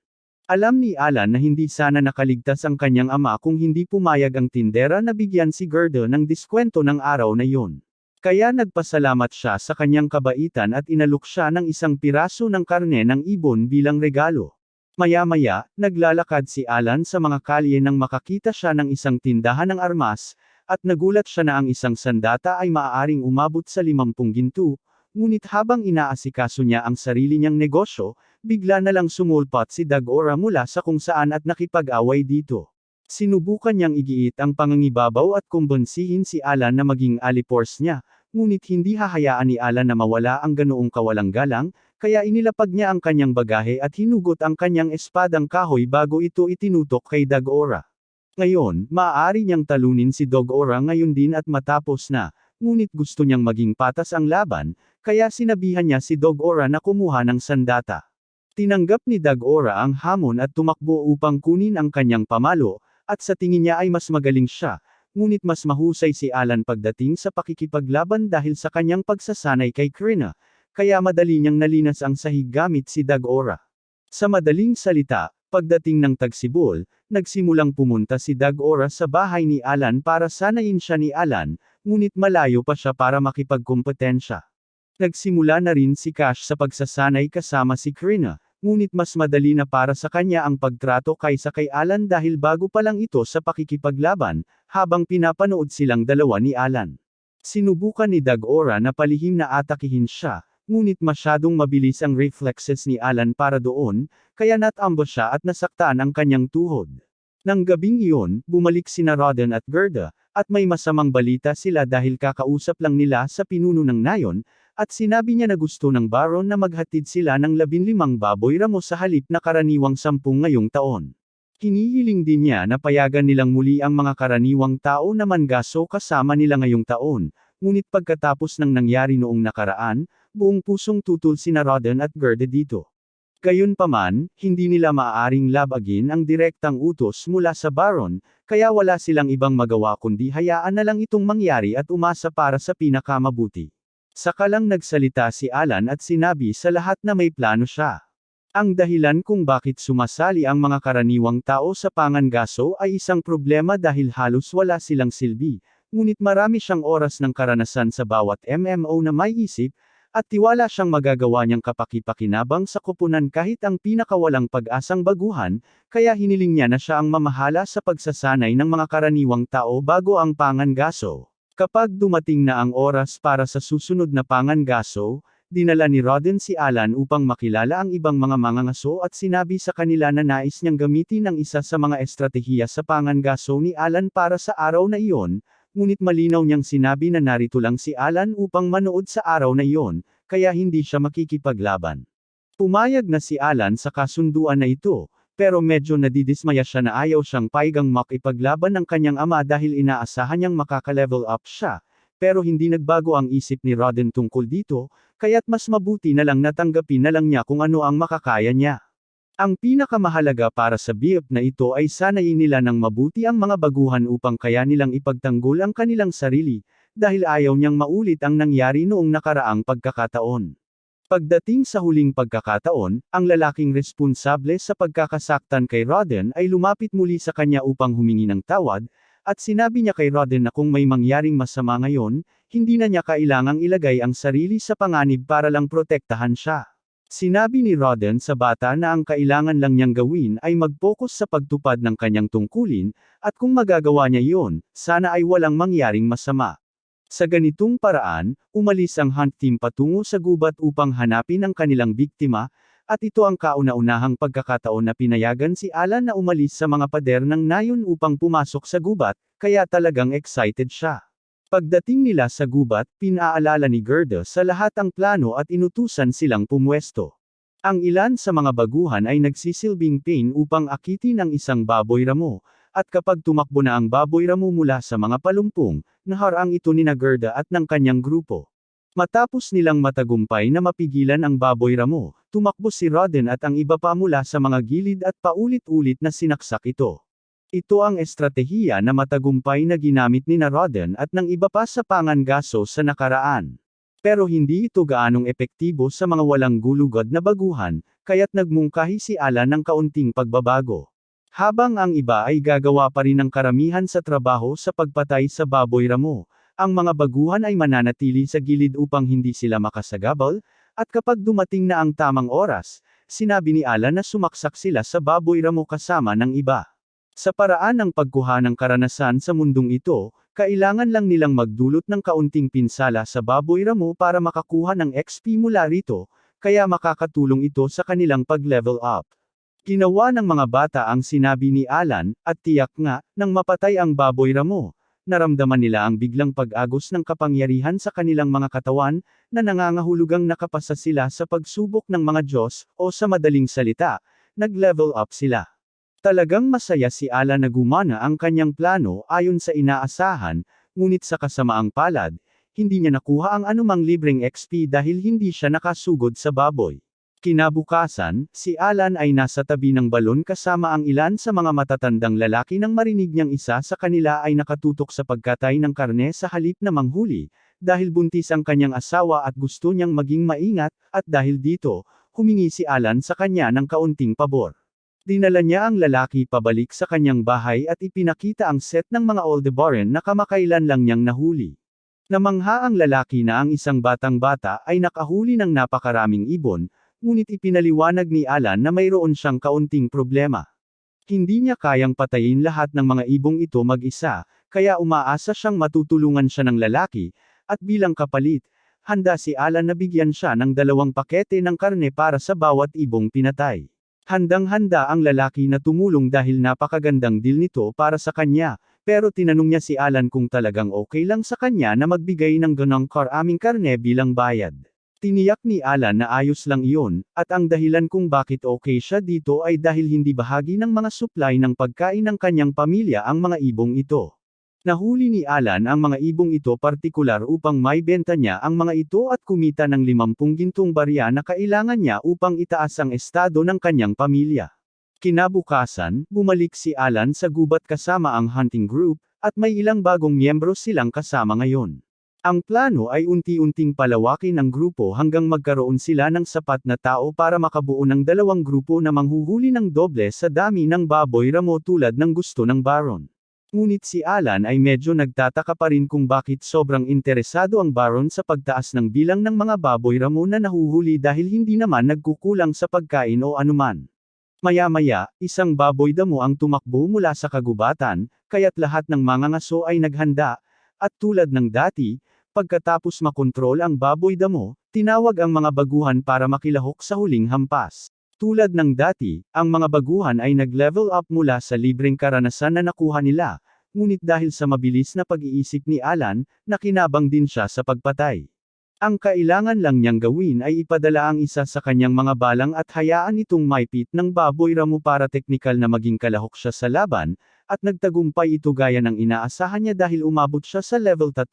Alam ni Alan na hindi sana nakaligtas ang kanyang ama kung hindi pumayag ang tindera na bigyan si Gerda ng diskwento ng araw na yun. Kaya nagpasalamat siya sa kanyang kabaitan at inalok siya ng 1 piraso ng karne ng ibon bilang regalo. Maya-maya, naglalakad si Alan sa mga kalye nang makakita siya ng isang tindahan ng armas, at nagulat siya na ang isang sandata ay maaaring umabot sa 50 ginto, ngunit habang inaasikaso niya ang sarili niyang negosyo, bigla na lang sumulpot si Dagora mula sa kung saan at nakipag-away dito. Sinubukan niyang igiit ang pangangibabaw at kumbonsihin si Alan na maging alipors niya, ngunit hindi hahayaan ni Alan na mawala ang ganoong kawalang galang, kaya inilapag niya ang kanyang bagahe at hinugot ang kanyang espadang kahoy bago ito itinutok kay Dagora. Ngayon, maaari niyang talunin si Dagora ngayon din at matapos na, ngunit gusto niyang maging patas ang laban, kaya sinabihan niya si Dagora na kumuha ng sandata. Tinanggap ni Dagora ang hamon at tumakbo upang kunin ang kanyang pamalo, at sa tingin niya ay mas magaling siya, ngunit mas mahusay si Alan pagdating sa pakikipaglaban dahil sa kanyang pagsasanay kay Krina, kaya madali niyang nalinas ang sahig gamit si Dagora. Sa madaling salita, pagdating ng Tagsibol, nagsimulang pumunta si Dagora sa bahay ni Alan para sanayin siya ni Alan, ngunit malayo pa siya para makipagkompetensya. Nagsimula na rin si Cash sa pagsasanay kasama si Krina, ngunit mas madali na para sa kanya ang pagtrato kaysa kay Alan dahil bago pa lang ito sa pakikipaglaban, habang pinapanood silang dalawa ni Alan. Sinubukan ni Dagora na palihim na atakihin siya, ngunit masyadong mabilis ang reflexes ni Alan para doon, kaya natambo siya at nasaktan ang kanyang tuhod. Nang gabing iyon, bumalik sina Rodden at Gerda, at may masamang balita sila dahil kakausap lang nila sa pinuno ng nayon, at sinabi niya na gusto ng Baron na maghatid sila ng 15 baboy ramo sa halip na karaniwang 10 ngayong taon. Hinihiling din niya na payagan nilang muli ang mga karaniwang tao na mangaso kasama nila ngayong taon, ngunit pagkatapos ng nangyari noong nakaraan, buong pusong tutol sina Rodden at Gerda dito. Gayunpaman, hindi nila maaaring labagin ang direktang utos mula sa Baron, kaya wala silang ibang magawa kundi hayaan na lang itong mangyari at umasa para sa pinakamabuti. Saka lang nagsalita si Alan at sinabi sa lahat na may plano siya. Ang dahilan kung bakit sumasali ang mga karaniwang tao sa pangangaso ay isang problema dahil halos wala silang silbi, ngunit marami siyang oras ng karanasan sa bawat MMO na may isip, at tiwala siyang magagawa niyang kapakipakinabang sa koponan kahit ang pinakawalang pag-asang baguhan, kaya hiniling niya na siya ang mamahala sa pagsasanay ng mga karaniwang tao bago ang pangangaso. Kapag dumating na ang oras para sa susunod na pangangaso, dinala ni Rodden si Alan upang makilala ang ibang mga mangangaso at sinabi sa kanila na nais niyang gamitin ang isa sa mga estratehiya sa pangangaso ni Alan para sa araw na iyon, ngunit malinaw niyang sinabi na narito lang si Alan upang manood sa araw na iyon, kaya hindi siya makikipaglaban. Pumayag na si Alan sa kasunduan na ito, pero medyo nadidismaya siya na ayaw siyang paigang makipaglaban ng kanyang ama dahil inaasahan niyang makaka-level up siya. Pero hindi nagbago ang isip ni Rodden tungkol dito, kaya't mas mabuti na lang natanggapin na lang niya kung ano ang makakaya niya. Ang pinakamahalaga para sa BF na ito ay sanayin nila ng mabuti ang mga baguhan upang kaya nilang ipagtanggol ang kanilang sarili, dahil ayaw niyang maulit ang nangyari noong nakaraang pagkakataon. Pagdating sa huling pagkakataon, ang lalaking responsable sa pagkakasaktan kay Rodden ay lumapit muli sa kanya upang humingi ng tawad, at sinabi niya kay Rodden na kung may mangyaring masama ngayon, hindi na niya kailangang ilagay ang sarili sa panganib para lang protektahan siya. Sinabi ni Rodden sa bata na ang kailangan lang niyang gawin ay mag-focus sa pagtupad ng kanyang tungkulin, at kung magagawa niya iyon, sana ay walang mangyaring masama. Sa ganitong paraan, umalis ang hunt team patungo sa gubat upang hanapin ang kanilang biktima, at ito ang kauna-unahang pagkakataon na pinayagan si Alan na umalis sa mga pader ng nayon upang pumasok sa gubat, kaya talagang excited siya. Pagdating nila sa gubat, pinaalala ni Gerda sa lahat ang plano at inutusan silang pumwesto. Ang ilan sa mga baguhan ay nagsisilbing pain upang akitin ang isang baboy ramo, at kapag tumakbo na ang baboy ramo mula sa mga palumpong, naharang ito ni Gerda at ng kanyang grupo. Matapos nilang matagumpay na mapigilan ang baboy ramo, tumakbo si Rodden at ang iba pa mula sa mga gilid at paulit-ulit na sinaksak ito. Ito ang estratehiya na matagumpay na ginamit ni Rodden at ng iba pa sa pangangaso sa nakaraan. Pero hindi ito gaanong epektibo sa mga walang gulugod na baguhan, kaya't nagmungkahi si Alan ng kaunting pagbabago. Habang ang iba ay gagawa pa rin ng karamihan sa trabaho sa pagpatay sa baboy ramo, ang mga baguhan ay mananatili sa gilid upang hindi sila makasagabal, at kapag dumating na ang tamang oras, sinabi ni Alan na sumaksak sila sa baboy ramo kasama ng iba. Sa paraan ng pagkuha ng karanasan sa mundong ito, kailangan lang nilang magdulot ng kaunting pinsala sa baboy ramo para makakuha ng XP mula rito, kaya makakatulong ito sa kanilang pag-level up. Ginawa ng mga bata ang sinabi ni Alan, at tiyak nga, nang mapatay ang baboy ramo, naramdaman nila ang biglang pag-agos ng kapangyarihan sa kanilang mga katawan, na nangangahulugang nakapasa sila sa pagsubok ng mga Diyos, o sa madaling salita, nag-level up sila. Talagang masaya si Alan na gumana ang kanyang plano ayon sa inaasahan, ngunit sa kasamaang palad, hindi niya nakuha ang anumang libreng XP dahil hindi siya nakasugod sa baboy. Kinabukasan, si Alan ay nasa tabi ng balon kasama ang ilan sa mga matatandang lalaki nang marinig niyang isa sa kanila ay nakatutok sa pagkatay ng karne sa halip na manghuli, dahil buntis ang kanyang asawa at gusto niyang maging maingat, at dahil dito, humingi si Alan sa kanya ng kaunting pabor. Dinala niya ang lalaki pabalik sa kanyang bahay at ipinakita ang set ng mga Aldebaran na kamakailan lang niyang nahuli. Namangha ang lalaki na ang isang batang-bata ay nakahuli ng napakaraming ibon, ngunit ipinaliwanag ni Alan na mayroon siyang kaunting problema. Hindi niya kayang patayin lahat ng mga ibong ito mag-isa, kaya umaasa siyang matutulungan siya ng lalaki, at bilang kapalit, handa si Alan na bigyan siya ng 2 pakete ng karne para sa bawat ibong pinatay. Handang-handa ang lalaki na tumulong dahil napakagandang deal nito para sa kanya, pero tinanong niya si Alan kung talagang okay lang sa kanya na magbigay ng ganong karaming karne bilang bayad. Tiniyak ni Alan na ayos lang iyon, at ang dahilan kung bakit okay siya dito ay dahil hindi bahagi ng mga supply ng pagkain ng kanyang pamilya ang mga ibong ito. Nahuli ni Alan ang mga ibong ito partikular upang maibenta niya ang mga ito at kumita ng 50 gintong barya na kailangan niya upang itaas ang estado ng kanyang pamilya. Kinabukasan, bumalik si Alan sa gubat kasama ang hunting group, at may ilang bagong miyembro silang kasama ngayon. Ang plano ay unti-unting palawakin ang grupo hanggang magkaroon sila ng sapat na tao para makabuo ng 2 grupo na manghuhuli ng doble sa dami ng baboy ramo tulad ng gusto ng Baron. Ngunit si Alan ay medyo nagtataka pa rin kung bakit sobrang interesado ang Baron sa pagtaas ng bilang ng mga baboy ramo na nahuhuli dahil hindi naman nagkukulang sa pagkain o anuman. Maya-maya, isang baboy damo ang tumakbo mula sa kagubatan, kaya't lahat ng mga ngaso ay naghanda, at tulad ng dati, pagkatapos makontrol ang baboy damo, tinawag ang mga baguhan para makilahok sa huling hampas. Tulad ng dati, ang mga baguhan ay nag-level up mula sa libreng karanasan na nakuha nila, ngunit dahil sa mabilis na pag-iisip ni Alan, nakinabang din siya sa pagpatay. Ang kailangan lang niyang gawin ay ipadala ang isa sa kanyang mga balang at hayaan itong maipit ng baboy ramo para teknikal na maging kalahok siya sa laban, at nagtagumpay ito gaya ng inaasahan niya dahil umabot siya sa level 3,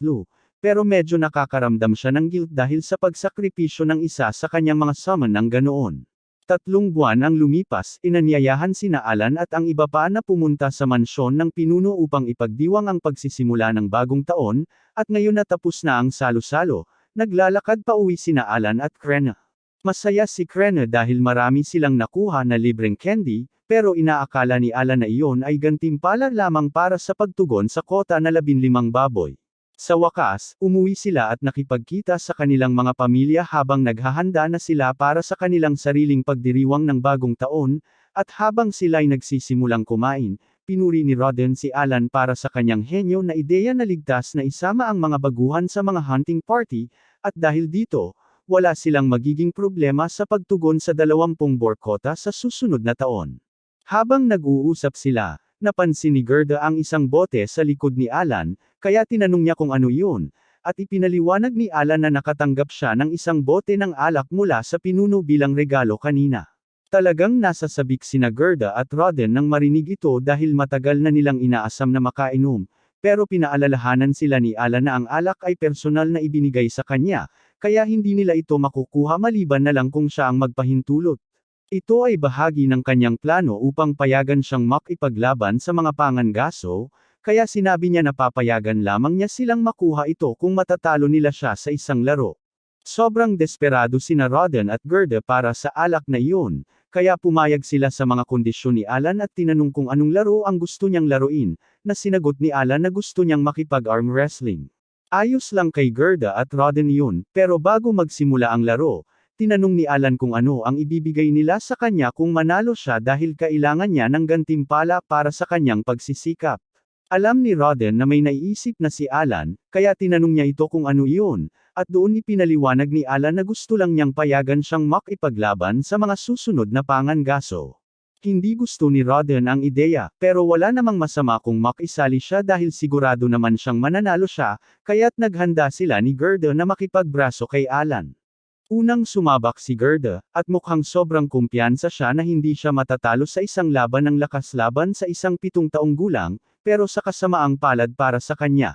pero medyo nakakaramdam siya ng guilt dahil sa pagsakripisyo ng isa sa kanyang mga summon ng ganoon. 3 buwan ang lumipas, inanyayahan sina Alan at ang iba pa na pumunta sa mansyon ng pinuno upang ipagdiwang ang pagsisimula ng bagong taon, at ngayon na tapos na ang salo-salo, naglalakad pa uwi sina Alan at Krena. Masaya si Krena dahil marami silang nakuha na libreng candy, pero inaakala ni Alan na iyon ay gantimpala lamang para sa pagtugon sa kota na 15 baboy. Sa wakas, umuwi sila at nakipagkita sa kanilang mga pamilya habang naghahanda na sila para sa kanilang sariling pagdiriwang ng bagong taon, at habang sila'y nagsisimulang kumain, pinuri ni Rodden si Alan para sa kanyang henyo na ideya na ligtas na isama ang mga baguhan sa mga hunting party, at dahil dito, wala silang magiging problema sa pagtugon sa 20 borkota sa susunod na taon. Habang nag-uusap sila, napansin ni Gerda ang isang bote sa likod ni Alan, kaya tinanong niya kung ano yun, at ipinaliwanag ni Alan na nakatanggap siya ng isang bote ng alak mula sa pinuno bilang regalo kanina. Talagang nasasabik sina Gerda at Rodden nang marinig ito dahil matagal na nilang inaasam na makainom, pero pinaalalahanan sila ni Alan na ang alak ay personal na ibinigay sa kanya, kaya hindi nila ito makukuha maliban na lang kung siya ang magpahintulot. Ito ay bahagi ng kanyang plano upang payagan siyang makipaglaban sa mga pangangaso, kaya sinabi niya na papayagan lamang niya silang makuha ito kung matatalo nila siya sa isang laro. Sobrang desperado sina Rodden at Gerda para sa alak na iyon, kaya pumayag sila sa mga kondisyon ni Alan at tinanong kung anong laro ang gusto niyang laruin, na sinagot ni Alan na gusto niyang makipag-arm wrestling. Ayos lang kay Gerda at Rodden yun, pero bago magsimula ang laro, tinanong ni Alan kung ano ang ibibigay nila sa kanya kung manalo siya dahil kailangan niya ng gantimpala para sa kanyang pagsisikap. Alam ni Rodden na may naiisip na si Alan, kaya tinanong niya ito kung ano iyon, at doon ipinaliwanag ni Alan na gusto lang niyang payagan siyang makipaglaban sa mga susunod na pangangaso. Hindi gusto ni Rodden ang ideya, pero wala namang masama kung makisali siya dahil sigurado naman siyang mananalo siya, kaya't naghanda sila ni Gerda na makipagbraso kay Alan. Unang sumabak si Gerda, at mukhang sobrang kumpiyansa siya na hindi siya matatalo sa isang laban ng lakas laban sa isang 7 taong gulang, pero sa kasamaang palad para sa kanya.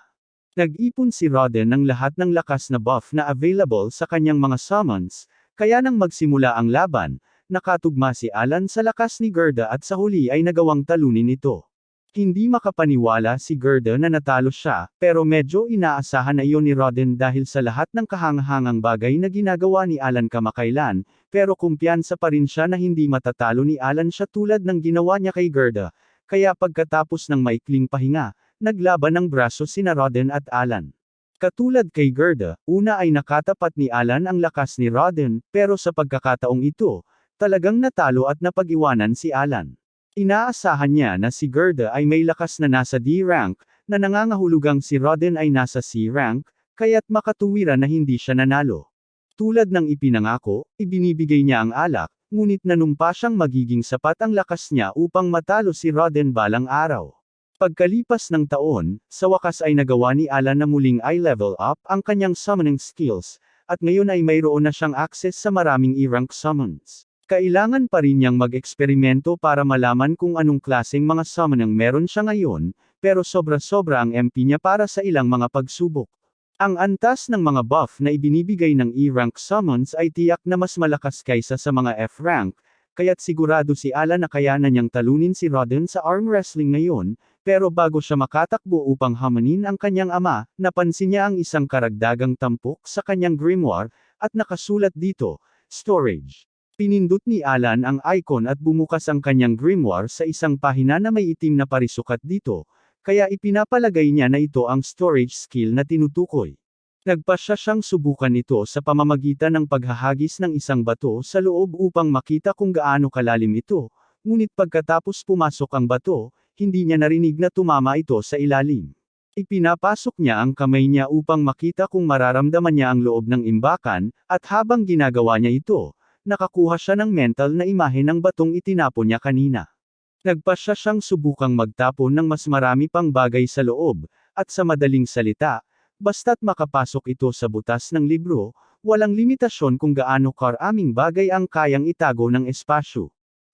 Nag-ipon si Rodden ng lahat ng lakas na buff na available sa kanyang mga summons, kaya nang magsimula ang laban, nakatugma si Alan sa lakas ni Gerda at sa huli ay nagawang talunin ito. Hindi makapaniwala si Gerda na natalo siya, pero medyo inaasahan na iyon ni Rodden dahil sa lahat ng kahangahangang bagay na ginagawa ni Alan kamakailan, pero kumpiyansa pa rin siya na hindi matatalo ni Alan siya tulad ng ginawa niya kay Gerda, kaya pagkatapos ng maikling pahinga, naglaban ng braso sina Rodden at Alan. Katulad kay Gerda, una ay nakatapat ni Alan ang lakas ni Rodden, pero sa pagkakataong ito, talagang natalo at napag-iwanan si Alan. Inaasahan niya na si Gerda ay may lakas na nasa D rank, na nangangahulugang si Rodden ay nasa C rank, kaya't makatuwiran na hindi siya nanalo. Tulad ng ipinangako, ibinibigay niya ang alak, ngunit nanumpa siyang magiging sapat ang lakas niya upang matalo si Rodden balang araw. Pagkalipas ng taon, sa wakas ay nagawa ni Alan na muling i-level up ang kanyang summoning skills, at ngayon ay mayroon na siyang access sa maraming E-rank summons. Kailangan pa rin niyang mag-eksperimento para malaman kung anong klaseng mga summon ang meron siya ngayon, pero sobra-sobra ang MP niya para sa ilang mga pagsubok. Ang antas ng mga buff na ibinibigay ng E-rank summons ay tiyak na mas malakas kaysa sa mga F-rank, kaya't sigurado si Alan na kayanan niyang talunin si Rodden sa arm wrestling ngayon, pero bago siya makatakbo upang hamanin ang kanyang ama, napansin niya ang isang karagdagang tampok sa kanyang grimoire, at nakasulat dito, storage. Pinindot ni Alan ang icon at bumukas ang kanyang grimoire sa isang pahina na may itim na parisukat dito, kaya ipinapalagay niya na ito ang storage skill na tinutukoy. Nagpasya siyang subukan ito sa pamamagitan ng paghahagis ng isang bato sa loob upang makita kung gaano kalalim ito, ngunit pagkatapos pumasok ang bato, hindi niya narinig na tumama ito sa ilalim. Ipinapasok niya ang kamay niya upang makita kung mararamdaman niya ang loob ng imbakan, at habang ginagawa niya ito, nakakuha siya ng mental na imahe ng batong itinapon niya kanina. Nagpasya siyang subukang magtapon ng mas marami pang bagay sa loob, at sa madaling salita, basta't makapasok ito sa butas ng libro, walang limitasyon kung gaano karaming bagay ang kayang itago ng espasyo.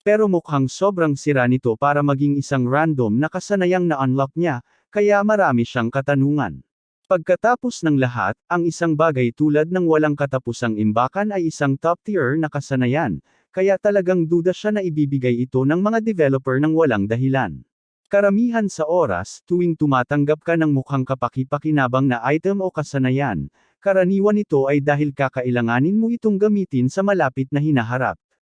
Pero mukhang sobrang sira nito para maging isang random na kasanayang na-unlock niya, kaya marami siyang katanungan. Pagkatapos ng lahat, ang isang bagay tulad ng walang katapusang imbakan ay isang top-tier na kasanayan, kaya talagang duda siya na ibibigay ito ng mga developer ng walang dahilan. Karamihan sa oras, tuwing tumatanggap ka ng mukhang kapaki-pakinabang na item o kasanayan, karaniwan ito ay dahil kakailanganin mo itong gamitin sa malapit na hinaharap.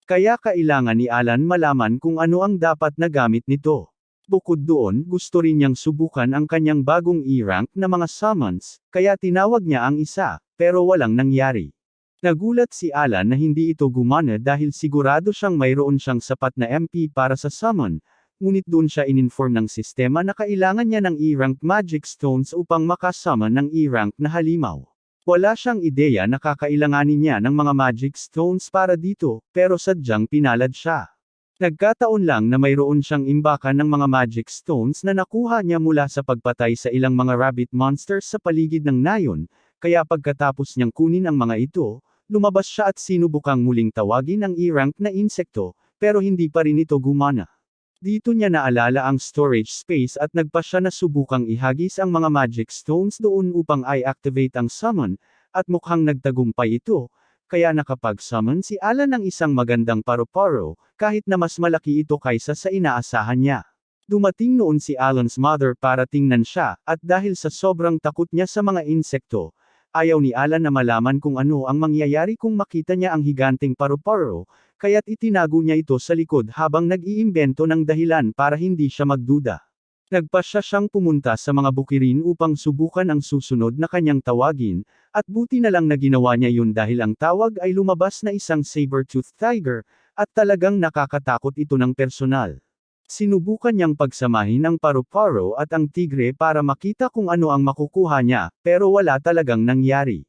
Kaya kailangan ni Alan malaman kung ano ang dapat na gamit nito. Bukod doon, gusto rin niyang subukan ang kanyang bagong E-rank na mga summons, kaya tinawag niya ang isa, pero walang nangyari. Nagulat si Alan na hindi ito gumana dahil sigurado siyang mayroon siyang sapat na MP para sa summon, ngunit doon siya ininform ng sistema na kailangan niya ng E-rank magic stones upang makasummon ng E-rank na halimaw. Wala siyang ideya na kakailanganin niya ng mga magic stones para dito, pero sadyang pinalad siya. Nagkataon lang na mayroon siyang imbakan ng mga magic stones na nakuha niya mula sa pagpatay sa ilang mga rabbit monsters sa paligid ng nayon, kaya pagkatapos niyang kunin ang mga ito, lumabas siya at sinubukang muling tawagin ang E-rank na insekto, pero hindi pa rin ito gumana. Dito niya naalala ang storage space at nagpasya na subukang ihagis ang mga magic stones doon upang i-activate ang summon, at mukhang nagtagumpay ito, kaya nakapag-summon si Alan ng isang magandang paru-paro, kahit na mas malaki ito kaysa sa inaasahan niya. Dumating noon si Alan's mother para tingnan siya, at dahil sa sobrang takot niya sa mga insekto, ayaw ni Alan na malaman kung ano ang mangyayari kung makita niya ang higanteng paru-paro, kaya't itinago niya ito sa likod habang nag-iimbento ng dahilan para hindi siya magduda. Nagpasya siyang pumunta sa mga bukirin upang subukan ang susunod na kanyang tawagin, at buti na lang na ginawa niya yun dahil ang tawag ay lumabas na isang saber-toothed tiger, at talagang nakakatakot ito ng personal. Sinubukan niyang pagsamahin ang paru-paro at ang tigre para makita kung ano ang makukuha niya, pero wala talagang nangyari.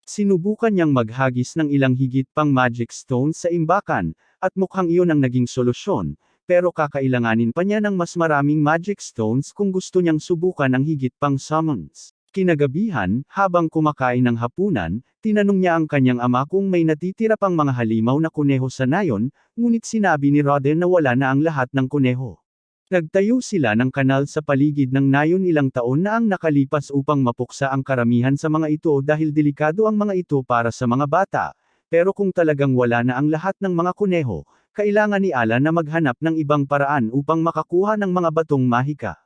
Sinubukan niyang maghagis ng ilang higit pang magic stones sa imbakan, at mukhang iyon ang naging solusyon, pero kakailanganin pa niya ng mas maraming magic stones kung gusto niyang subukan ang higit pang summons. Kinagabihan, habang kumakain ng hapunan, tinanong niya ang kanyang ama kung may natitira pang mga halimaw na kuneho sa nayon, ngunit sinabi ni Rodden na wala na ang lahat ng kuneho. Nagtayo sila ng kanal sa paligid ng nayon ilang taon na ang nakalipas upang mapuksa ang karamihan sa mga ito dahil delikado ang mga ito para sa mga bata, pero kung talagang wala na ang lahat ng mga kuneho, kailangan ni Alan na maghanap ng ibang paraan upang makakuha ng mga batong mahika.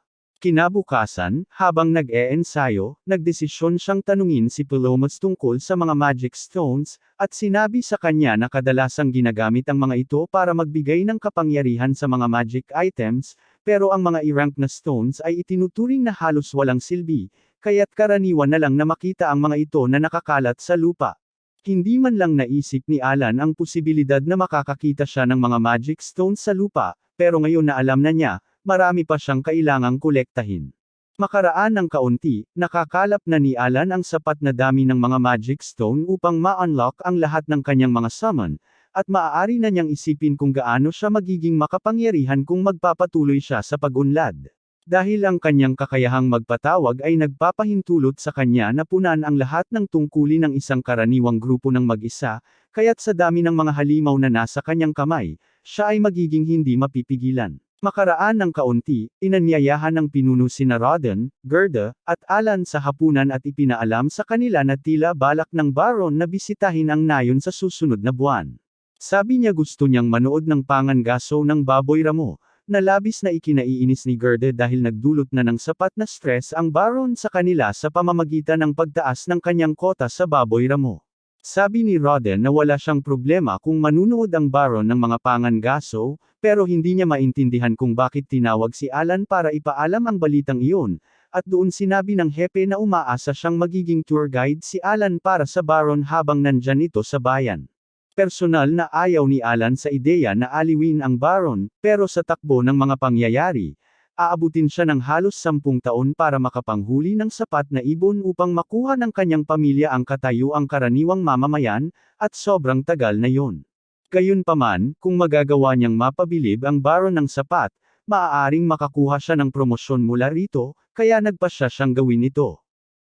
Kinabukasan, habang nag-e-ensayo, nagdesisyon siyang tanungin si Palomas tungkol sa mga magic stones, at sinabi sa kanya na kadalasang ginagamit ang mga ito para magbigay ng kapangyarihan sa mga magic items, pero ang mga E-rank na stones ay itinuturing na halos walang silbi, kaya't karaniwan na lang na makita ang mga ito na nakakalat sa lupa. Hindi man lang naisip ni Alan ang posibilidad na makakakita siya ng mga magic stones sa lupa, pero ngayon na alam na niya, marami pa siyang kailangang kolektahin. Makaraan ng kaunti, nakakalap na ni Alan ang sapat na dami ng mga magic stone upang ma-unlock ang lahat ng kanyang mga summon, at maaari na niyang isipin kung gaano siya magiging makapangyarihan kung magpapatuloy siya sa pag-unlad. Dahil ang kanyang kakayahang magpatawag ay nagpapahintulot sa kanya na punan ang lahat ng tungkulin ng isang karaniwang grupo ng mag-isa, kaya't sa dami ng mga halimaw na nasa kanyang kamay, siya ay magiging hindi mapipigilan. Makaraan ng kaunti, inanyayahan ng pinuno sina Rodden, Gerda, at Alan sa hapunan at ipinaalam sa kanila na tila balak ng Baron na bisitahin ang nayon sa susunod na buwan. Sabi niya gusto niyang manood ng pangangaso ng baboy ramo, na labis na ikinaiinis ni Gerda dahil nagdulot na ng sapat na stress ang Baron sa kanila sa pamamagitan ng pagtaas ng kanyang kota sa baboy ramo. Sabi ni Rodden na wala siyang problema kung manunood ang Baron ng mga pangangaso, pero hindi niya maintindihan kung bakit tinawag si Alan para ipaalam ang balitang iyon, at doon sinabi ng hepe na umaasa siyang magiging tour guide si Alan para sa Baron habang nandyan ito sa bayan. Personal na ayaw ni Alan sa ideya na aliwin ang Baron, pero sa takbo ng mga pangyayari, aabutin siya ng halos 10 taon para makapanghuli ng sapat na ibon upang makuha ng kanyang pamilya ang katayuang karaniwang mamamayan, at sobrang tagal na yon. Gayunpaman, kung magagawa niyang mapabilib ang Baron ng sapat, maaaring makakuha siya ng promosyon mula rito, kaya nagpasya siyang gawin ito.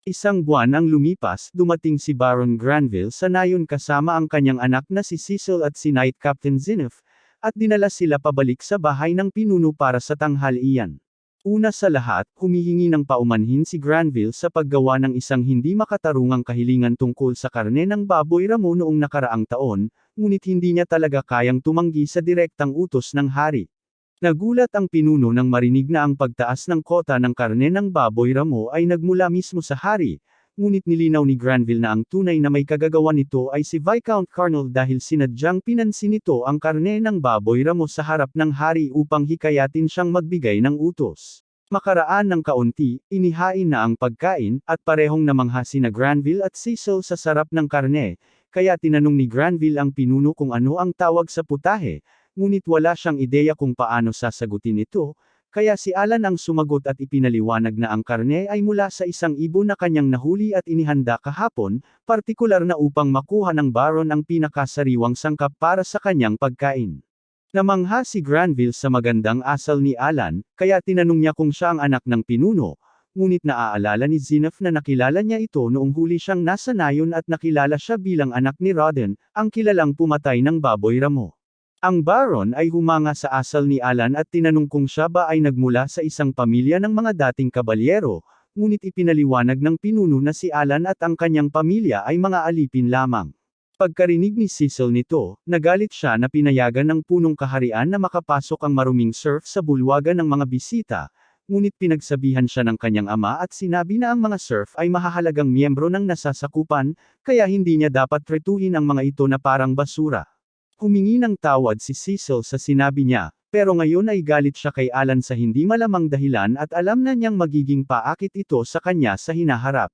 Isang buwan ang lumipas, dumating si Baron Granville sa nayon kasama ang kanyang anak na si Cecil at si Knight Captain Zinef, at dinala sila pabalik sa bahay ng pinuno para sa tanghalian. Una sa lahat, humihingi ng paumanhin si Granville sa paggawa ng isang hindi makatarungang kahilingan tungkol sa karne ng baboy ramo noong nakaraang taon, ngunit hindi niya talaga kayang tumanggi sa direktang utos ng hari. Nagulat ang pinuno nang marinig na ang pagtaas ng kota ng karne ng baboy ramo ay nagmula mismo sa hari, ngunit nilinaw ni Granville na ang tunay na may kagagawan nito ay si Viscount Carnal dahil sinadyang pinansin nito ang karne ng baboy ramo sa harap ng hari upang hikayatin siyang magbigay ng utos. Makaraan ng kaunti, inihain na ang pagkain, at parehong namangha sina Granville at Cecil sa sarap ng karne, kaya tinanong ni Granville ang pinuno kung ano ang tawag sa putahe, ngunit wala siyang ideya kung paano sasagutin ito, kaya si Alan ang sumagot at ipinaliwanag na ang karne ay mula sa isang ibon na kanyang nahuli at inihanda kahapon, partikular na upang makuha ng Baron ang pinakasariwang sangkap para sa kanyang pagkain. Namangha si Granville sa magandang asal ni Alan, kaya tinanong niya kung siya ang anak ng pinuno, ngunit naaalala ni Zinef na nakilala niya ito noong huli siyang nasa nayon at nakilala siya bilang anak ni Rodden, ang kilalang pumatay ng baboy ramo. Ang Baron ay humanga sa asal ni Alan at tinanong kung siya ba ay nagmula sa isang pamilya ng mga dating kabalyero, ngunit ipinaliwanag ng pinuno na si Alan at ang kanyang pamilya ay mga alipin lamang. Pagkarinig ni Cecil nito, nagalit siya na pinayagan ng punong kaharian na makapasok ang maruming serf sa bulwagan ng mga bisita, ngunit pinagsabihan siya ng kanyang ama at sinabi na ang mga serf ay mahahalagang miyembro ng nasasakupan, kaya hindi niya dapat tretuhin ang mga ito na parang basura. Humingi ng tawad si Cecil sa sinabi niya, pero ngayon ay galit siya kay Alan sa hindi malamang dahilan at alam na niyang magiging paakit ito sa kanya sa hinaharap.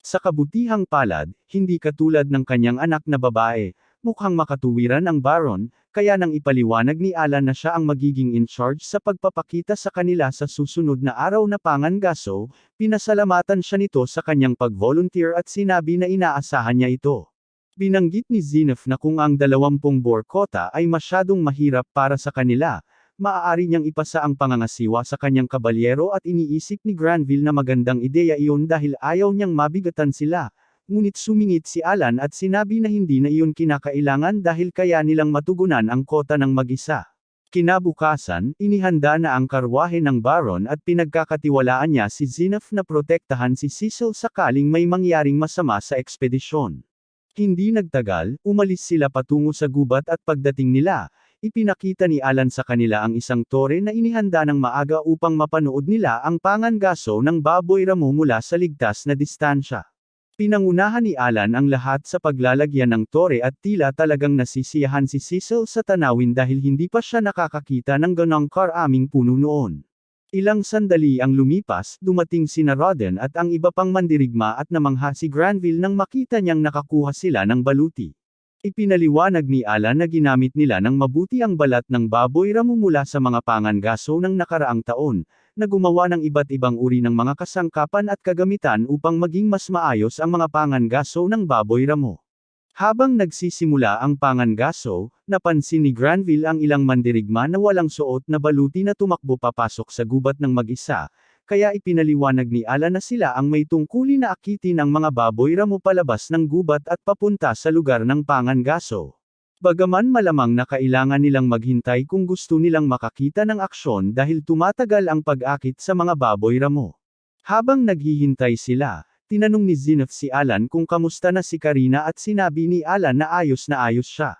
Sa kabutihang palad, hindi katulad ng kanyang anak na babae, mukhang makatuwiran ang Baron, kaya nang ipaliwanag ni Alan na siya ang magiging in charge sa pagpapakita sa kanila sa susunod na araw na pangangaso, pinasalamatan siya nito sa kanyang pag-volunteer at sinabi na inaasahan niya ito. Binanggit ni Zinef na kung ang 20 boar quota ay masyadong mahirap para sa kanila, maaari niyang ipasa ang pangangasiwa sa kanyang kabalyero at iniisip ni Granville na magandang ideya iyon dahil ayaw niyang mabigatan sila, ngunit sumingit si Alan at sinabi na hindi na iyon kinakailangan dahil kaya nilang matugunan ang kota ng mag-isa. Kinabukasan, inihanda na ang karwahe ng Baron at pinagkakatiwalaan niya si Zinef na protektahan si Cecil sakaling may mangyaring masama sa ekspedisyon. Hindi nagtagal, umalis sila patungo sa gubat at pagdating nila, ipinakita ni Alan sa kanila ang isang tore na inihanda ng maaga upang mapanood nila ang pangangaso ng baboy ramo mula sa ligtas na distansya. Pinangunahan ni Alan ang lahat sa paglalagyan ng tore at tila talagang nasisiyahan si Cecil sa tanawin dahil hindi pa siya nakakakita ng ganong karaming puno noon. Ilang sandali ang lumipas, dumating sina Rodden at ang iba pang mandirigma at namangha si Granville nang makita niyang nakakuha sila ng baluti. Ipinaliwanag ni Alan na ginamit nila ng mabuti ang balat ng baboy ramo mula sa mga pangangaso ng nakaraang taon, na gumawa ng iba't ibang uri ng mga kasangkapan at kagamitan upang maging mas maayos ang mga pangangaso ng baboy ramo. Habang nagsisimula ang pangangaso, napansin ni Granville ang ilang mandirigma na walang suot na baluti na tumakbo papasok sa gubat ng mag-isa, kaya ipinaliwanag ni Alan na sila ang may tungkulin na akitin ang mga baboy ramo palabas ng gubat at papunta sa lugar ng pangangaso. Bagaman malamang na kailangan nilang maghintay kung gusto nilang makakita ng aksyon dahil tumatagal ang pag-akit sa mga baboy ramo. Habang naghihintay sila, tinanong ni Zinov si Alan kung kamusta na si Karina at sinabi ni Alan na ayos siya.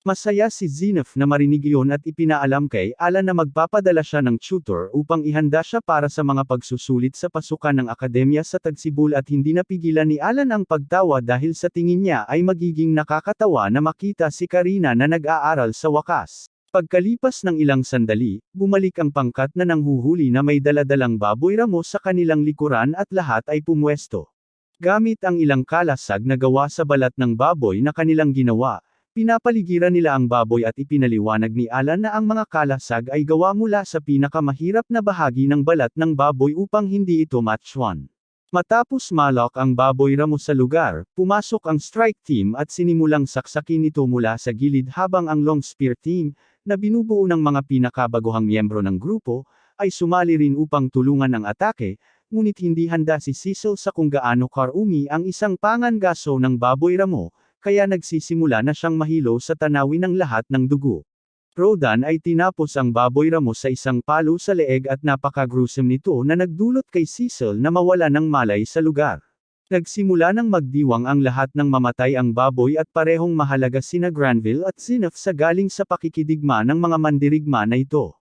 Masaya si Zinov na marinig iyon at ipinaalam kay Alan na magpapadala siya ng tutor upang ihanda siya para sa mga pagsusulit sa pasukan ng akademya sa Tagsibol at hindi napigilan ni Alan ang pagtawa dahil sa tingin niya ay magiging nakakatawa na makita si Karina na nag-aaral sa wakas. Pagkalipas ng ilang sandali, bumalik ang pangkat na nanghuhuli na may daladalang baboy ramo sa kanilang likuran at lahat ay pumwesto. Gamit ang ilang kalasag na gawa sa balat ng baboy na kanilang ginawa, pinapaligiran nila ang baboy at ipinaliwanag ni Alan na ang mga kalasag ay gawa mula sa pinakamahirap na bahagi ng balat ng baboy upang hindi ito matchuan. Matapos malok ang baboy ramo sa lugar, pumasok ang strike team at sinimulang saksakin ito mula sa gilid habang ang long spear team, na binubuo ng mga pinakabaguhang miyembro ng grupo, ay sumali rin upang tulungan ang atake, ngunit hindi handa si Cecil sa kung gaano karumi ang isang pangangaso ng baboy ramo, kaya nagsisimula na siyang mahilo sa tanawin ng lahat ng dugo. Rodan ay tinapos ang baboy ramo sa isang palo sa leeg at napaka-gruesome nito na nagdulot kay Cecil na mawala ng malay sa lugar. Nagsimula nang magdiwang ang lahat ng mamatay ang baboy at parehong mahalaga sina Granville at Zinov sa galing sa pakikidigma ng mga mandirigma na ito.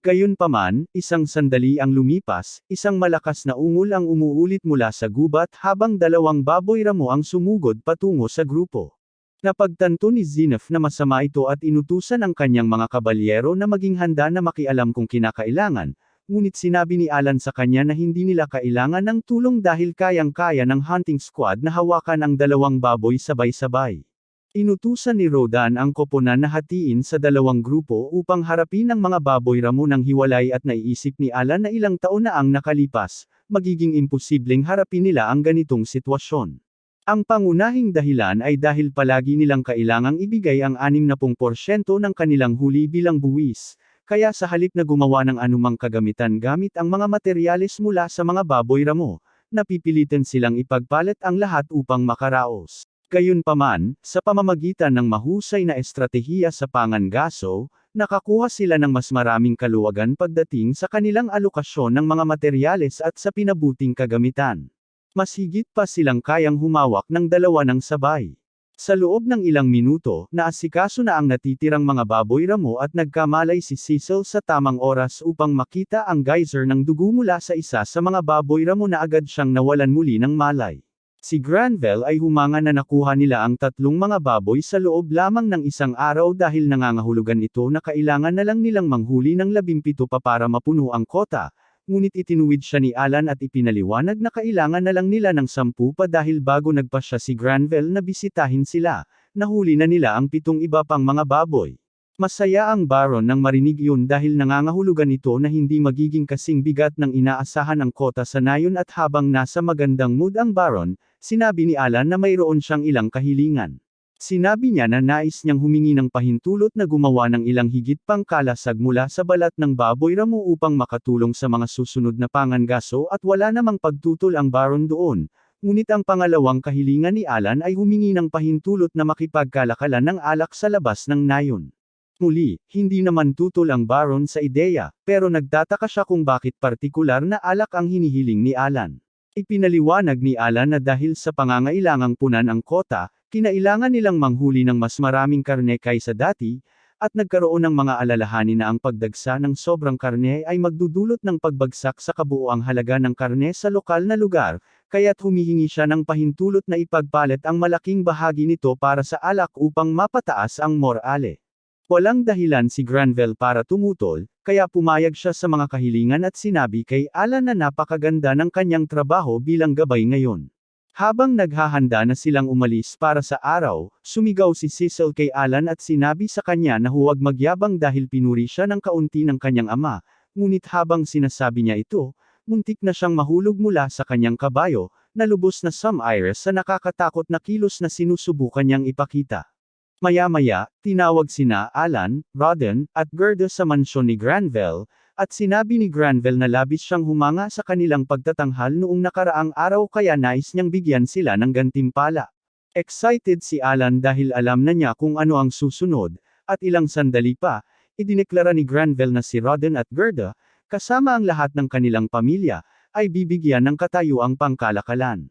Gayunpaman, isang sandali ang lumipas, isang malakas na ungol ang umuulit mula sa gubat habang dalawang baboy ramo ang sumugod patungo sa grupo. Napagtanto ni Zinov na masama ito at inutusan ang kanyang mga kabalyero na maging handa na makialam kung kinakailangan, ngunit sinabi ni Alan sa kanya na hindi nila kailangan ng tulong dahil kayang-kaya ng hunting squad na hawakan ang dalawang baboy sabay-sabay. Inutusan ni Rodan ang koponan na hatiin sa dalawang grupo upang harapin ang mga baboy ramo ng hiwalay at naiisip ni Alan na ilang taon na ang nakalipas, magiging imposibleng harapin nila ang ganitong sitwasyon. Ang pangunahing dahilan ay dahil palagi nilang kailangang ibigay ang 60% ng kanilang huli bilang buwis, kaya sa halip na gumawa ng anumang kagamitan gamit ang mga materyales mula sa mga baboy ramo, napipilitan silang ipagpalit ang lahat upang makaraos. Gayunpaman, sa pamamagitan ng mahusay na estratehiya sa pangangaso, nakakuha sila ng mas maraming kaluwagan pagdating sa kanilang alokasyon ng mga materyales at sa pinabuting kagamitan. Mas higit pa silang kayang humawak ng dalawa ng sabay. Sa loob ng ilang minuto, naasikaso na ang natitirang mga baboy ramo at nagkamalay si Cecil sa tamang oras upang makita ang geyser ng dugo mula sa isa sa mga baboy ramo na agad siyang nawalan muli ng malay. Si Granville ay humanga na nakuha nila ang tatlong mga baboy sa loob lamang ng isang araw dahil nangangahulugan ito na kailangan na lang nilang manghuli ng 17 pa para mapuno ang kota, ngunit itinuwid siya ni Alan at ipinaliwanag na kailangan na lang nila ng 10 pa dahil bago nagpasya si Granville na bisitahin sila, nahuli na nila ang 7 iba pang mga baboy. Masaya ang Baron nang marinig iyon dahil nangangahulugan ito na hindi magiging kasing bigat ng inaasahan ang kota sa nayon at habang nasa magandang mood ang Baron, sinabi ni Alan na mayroon siyang ilang kahilingan. Sinabi niya na nais niyang humingi ng pahintulot na gumawa ng ilang higit pang kalasag mula sa balat ng baboy ramo upang makatulong sa mga susunod na pangangaso at wala namang pagtutol ang Baron doon. Ngunit ang pangalawang kahilingan ni Alan ay humingi ng pahintulot na makipagkalakalan ng alak sa labas ng nayon. Muli, hindi naman tutol ang Baron sa ideya, pero nagtataka siya kung bakit partikular na alak ang hinihiling ni Alan. Ipinaliwanag ni Alan na dahil sa pangangailangang punan ang kota, kinailangan nilang manghuli ng mas maraming karne kaysa dati, at nagkaroon ng mga alalahanin na ang pagdagsa ng sobrang karne ay magdudulot ng pagbagsak sa kabuoang halaga ng karne sa lokal na lugar, kaya't humihingi siya ng pahintulot na ipagpalit ang malaking bahagi nito para sa alak upang mapataas ang morale. Walang dahilan si Granville para tumutol, kaya pumayag siya sa mga kahilingan at sinabi kay Alan na napakaganda ng kanyang trabaho bilang gabay ngayon. Habang naghahanda na silang umalis para sa araw, sumigaw si Cecil kay Alan at sinabi sa kanya na huwag magyabang dahil pinuri siya ng kaunti ng kanyang ama, ngunit habang sinasabi niya ito, muntik na siyang mahulog mula sa kanyang kabayo, nalubos na sumairas sa nakakatakot na kilos na sinusubukan niyang ipakita. Maya-maya, tinawag sina Alan, Rodden, at Gerda sa mansyon ni Granville, at sinabi ni Granville na labis siyang humanga sa kanilang pagtatanghal noong nakaraang araw kaya nais niyang bigyan sila ng gantimpala. Excited si Alan dahil alam na niya kung ano ang susunod, at ilang sandali pa, idineklara ni Granville na si Rodden at Gerda, kasama ang lahat ng kanilang pamilya, ay bibigyan ng katayuang pangkalakalan.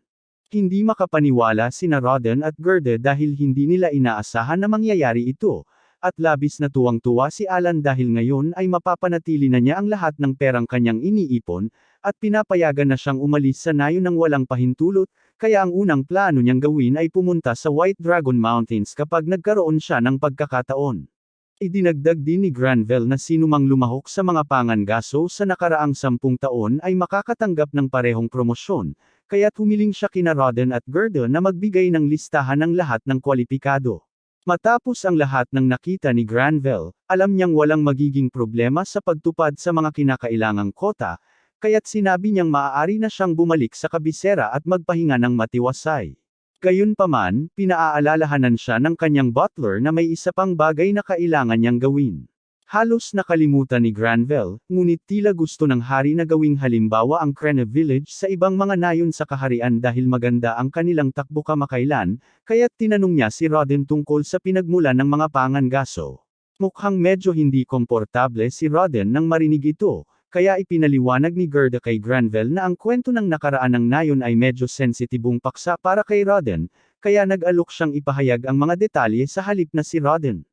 Hindi makapaniwala sina Rodden at Gerda dahil hindi nila inaasahan na mangyayari ito, at labis na tuwang-tuwa si Alan dahil ngayon ay mapapanatili na niya ang lahat ng perang kanyang iniipon, at pinapayagan na siyang umalis sa nayon ng walang pahintulot, kaya ang unang plano niyang gawin ay pumunta sa White Dragon Mountains kapag nagkaroon siya ng pagkakataon. Idinagdag din ni Granville na sinumang lumahok sa mga pangangaso sa nakaraang 10 taon ay makakatanggap ng parehong promosyon, kaya't humiling siya kina Rodden at Gerda na magbigay ng listahan ng lahat ng kwalipikado. Matapos ang lahat ng nakita ni Granville, alam niyang walang magiging problema sa pagtupad sa mga kinakailangang kota, kaya't sinabi niyang maaari na siyang bumalik sa kabisera at magpahinga ng matiwasay. Gayunpaman, pinaaalalahanan siya ng kanyang butler na may isa pang bagay na kailangan niyang gawin. Halos nakalimutan ni Granville, ngunit tila gusto ng hari na gawing halimbawa ang Krena Village sa ibang mga nayon sa kaharian dahil maganda ang kanilang takbo kamakailan, kaya't tinanong niya si Rodden tungkol sa pinagmulan ng mga pangangaso. Mukhang medyo hindi komportable si Rodden nang marinig ito, kaya ipinaliwanag ni Gerda kay Granville na ang kwento ng nakaraan ng nayon ay medyo sensitibong paksa para kay Rodden, kaya nag-alok siyang ipahayag ang mga detalye sa halip na si Rodden.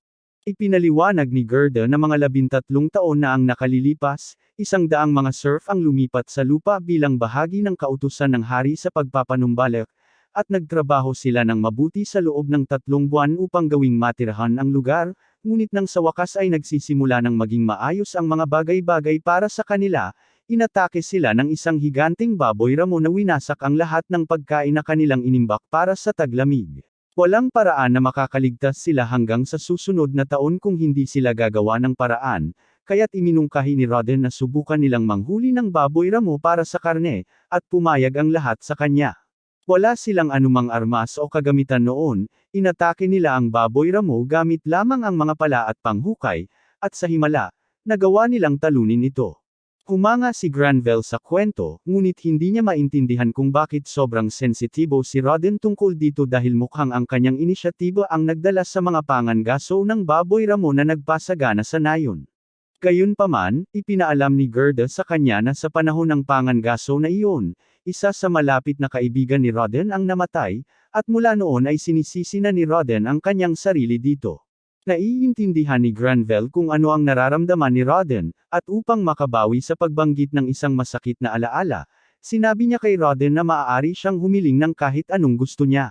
Ipinaliwanag ni Gerda na mga 13 taon na ang nakalilipas, 100 mga serf ang lumipat sa lupa bilang bahagi ng kautusan ng hari sa pagpapanumbalik, at nagtrabaho sila ng mabuti sa loob ng 3 buwan upang gawing matirahan ang lugar, ngunit nang sa wakas ay nagsisimula ng maging maayos ang mga bagay-bagay para sa kanila, inatake sila ng isang higanting baboy ramo na winasak ang lahat ng pagkain na kanilang inimbak para sa taglamig. Walang paraan na makakaligtas sila hanggang sa susunod na taon kung hindi sila gagawa ng paraan, kaya't iminungkahi ni Rodden na subukan nilang manghuli ng baboy ramo para sa karne, at pumayag ang lahat sa kanya. Wala silang anumang armas o kagamitan noon, inatake nila ang baboy ramo gamit lamang ang mga pala at panghukay, at sa himala, nagawa nilang talunin ito. Humanga si Granville sa kwento, ngunit hindi niya maintindihan kung bakit sobrang sensitibo si Rodden tungkol dito dahil mukhang ang kanyang inisyatiba ang nagdala sa mga pangangaso ng baboy ramo na nagpasagana sa nayon. Gayunpaman, ipinaalam ni Gerda sa kanya na sa panahon ng pangangaso na iyon, isa sa malapit na kaibigan ni Rodden ang namatay, at mula noon ay sinisisi na ni Rodden ang kanyang sarili dito. Naiintindihan ni Granville kung ano ang nararamdaman ni Rodden, at upang makabawi sa pagbanggit ng isang masakit na alaala, sinabi niya kay Rodden na maaari siyang humiling ng kahit anong gusto niya.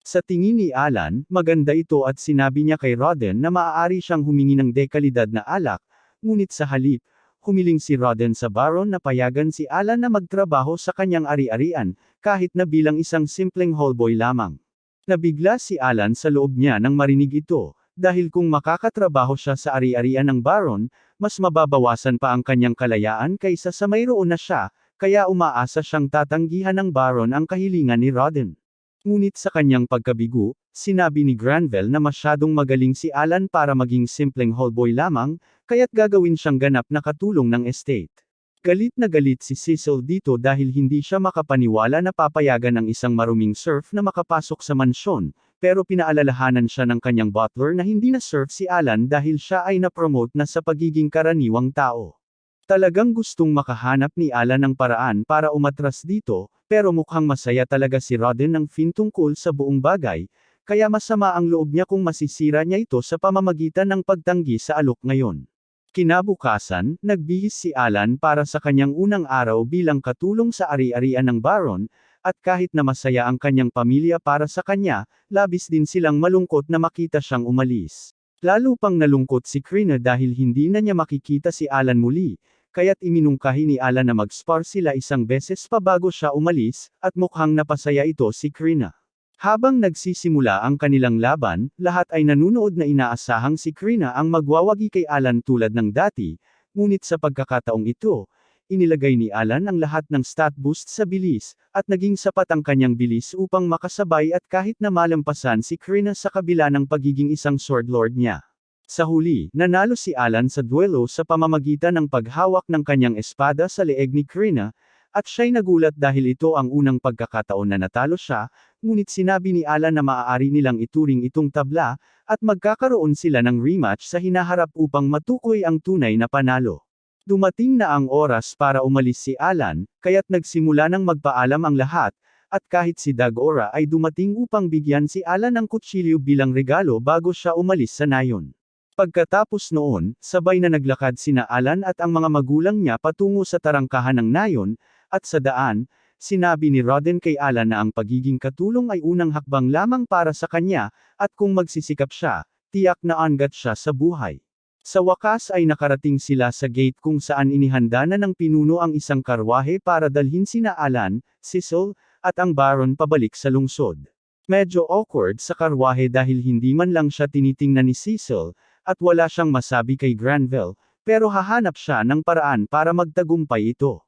Sa tingin ni Alan, maganda ito at sinabi niya kay Rodden na maaari siyang humingi ng dekalidad na alak, ngunit sa halip, humiling si Rodden sa Baron na payagan si Alan na magtrabaho sa kanyang ari-arian, kahit na bilang isang simpleng hallboy lamang. Nabigla si Alan sa loob niya nang marinig ito. Dahil kung makakatrabaho siya sa ari-arian ng Baron, mas mababawasan pa ang kanyang kalayaan kaysa sa mayroon na siya, kaya umaasa siyang tatanggihan ng Baron ang kahilingan ni Rodden. Ngunit sa kanyang pagkabigo, sinabi ni Granville na masyadong magaling si Alan para maging simpleng hallboy lamang, kaya't gagawin siyang ganap na katulong ng estate. Galit na galit si Cecil dito dahil hindi siya makapaniwala na papayagan ang isang maruming serf na makapasok sa mansyon, pero pinaalalahanan siya ng kanyang butler na hindi na serf si Alan dahil siya ay na-promote na sa pagiging karaniwang tao. Talagang gustong makahanap ni Alan ng paraan para umatras dito, pero mukhang masaya talaga si Rodden ng fin tungkol sa buong bagay, kaya masama ang loob niya kung masisira niya ito sa pamamagitan ng pagtanggi sa alok ngayon. Kinabukasan, nagbihis si Alan para sa kanyang unang araw bilang katulong sa ari-arian ng Baron, at kahit na masaya ang kanyang pamilya para sa kanya, labis din silang malungkot na makita siyang umalis. Lalo pang nalungkot si Krena dahil hindi na niya makikita si Alan muli, kaya't iminungkahi ni Alan na mag-spar sila isang beses pa bago siya umalis, at mukhang napasaya ito si Krena. Habang nagsisimula ang kanilang laban, lahat ay nanunood na inaasahang si Krena ang magwawagi kay Alan tulad ng dati, ngunit sa pagkakataong ito, inilagay ni Alan ang lahat ng stat boost sa bilis, at naging sapat ang kanyang bilis upang makasabay at kahit na malampasan si Krina sa kabila ng pagiging isang sword lord niya. Sa huli, nanalo si Alan sa duelo sa pamamagitan ng paghawak ng kanyang espada sa leeg ni Krina, at siya'y nagulat dahil ito ang unang pagkakataon na natalo siya, ngunit sinabi ni Alan na maaari nilang ituring itong tabla, at magkakaroon sila ng rematch sa hinaharap upang matukoy ang tunay na panalo. Dumating na ang oras para umalis si Alan, kaya't nagsimula ng magpaalam ang lahat, at kahit si Dagora ay dumating upang bigyan si Alan ng kutsilyo bilang regalo bago siya umalis sa nayon. Pagkatapos noon, sabay na naglakad sina Alan at ang mga magulang niya patungo sa tarangkahan ng nayon, at sa daan, sinabi ni Rodden kay Alan na ang pagiging katulong ay unang hakbang lamang para sa kanya, at kung magsisikap siya, tiyak na angat siya sa buhay. Sa wakas ay nakarating sila sa gate kung saan inihanda na ng pinuno ang isang karwahe para dalhin sina Alan, Cecil, at ang Baron pabalik sa lungsod. Medyo awkward sa karwahe dahil hindi man lang siya tinitingnan ni Cecil, at wala siyang masabi kay Granville, pero hahanap siya ng paraan para magtagumpay ito.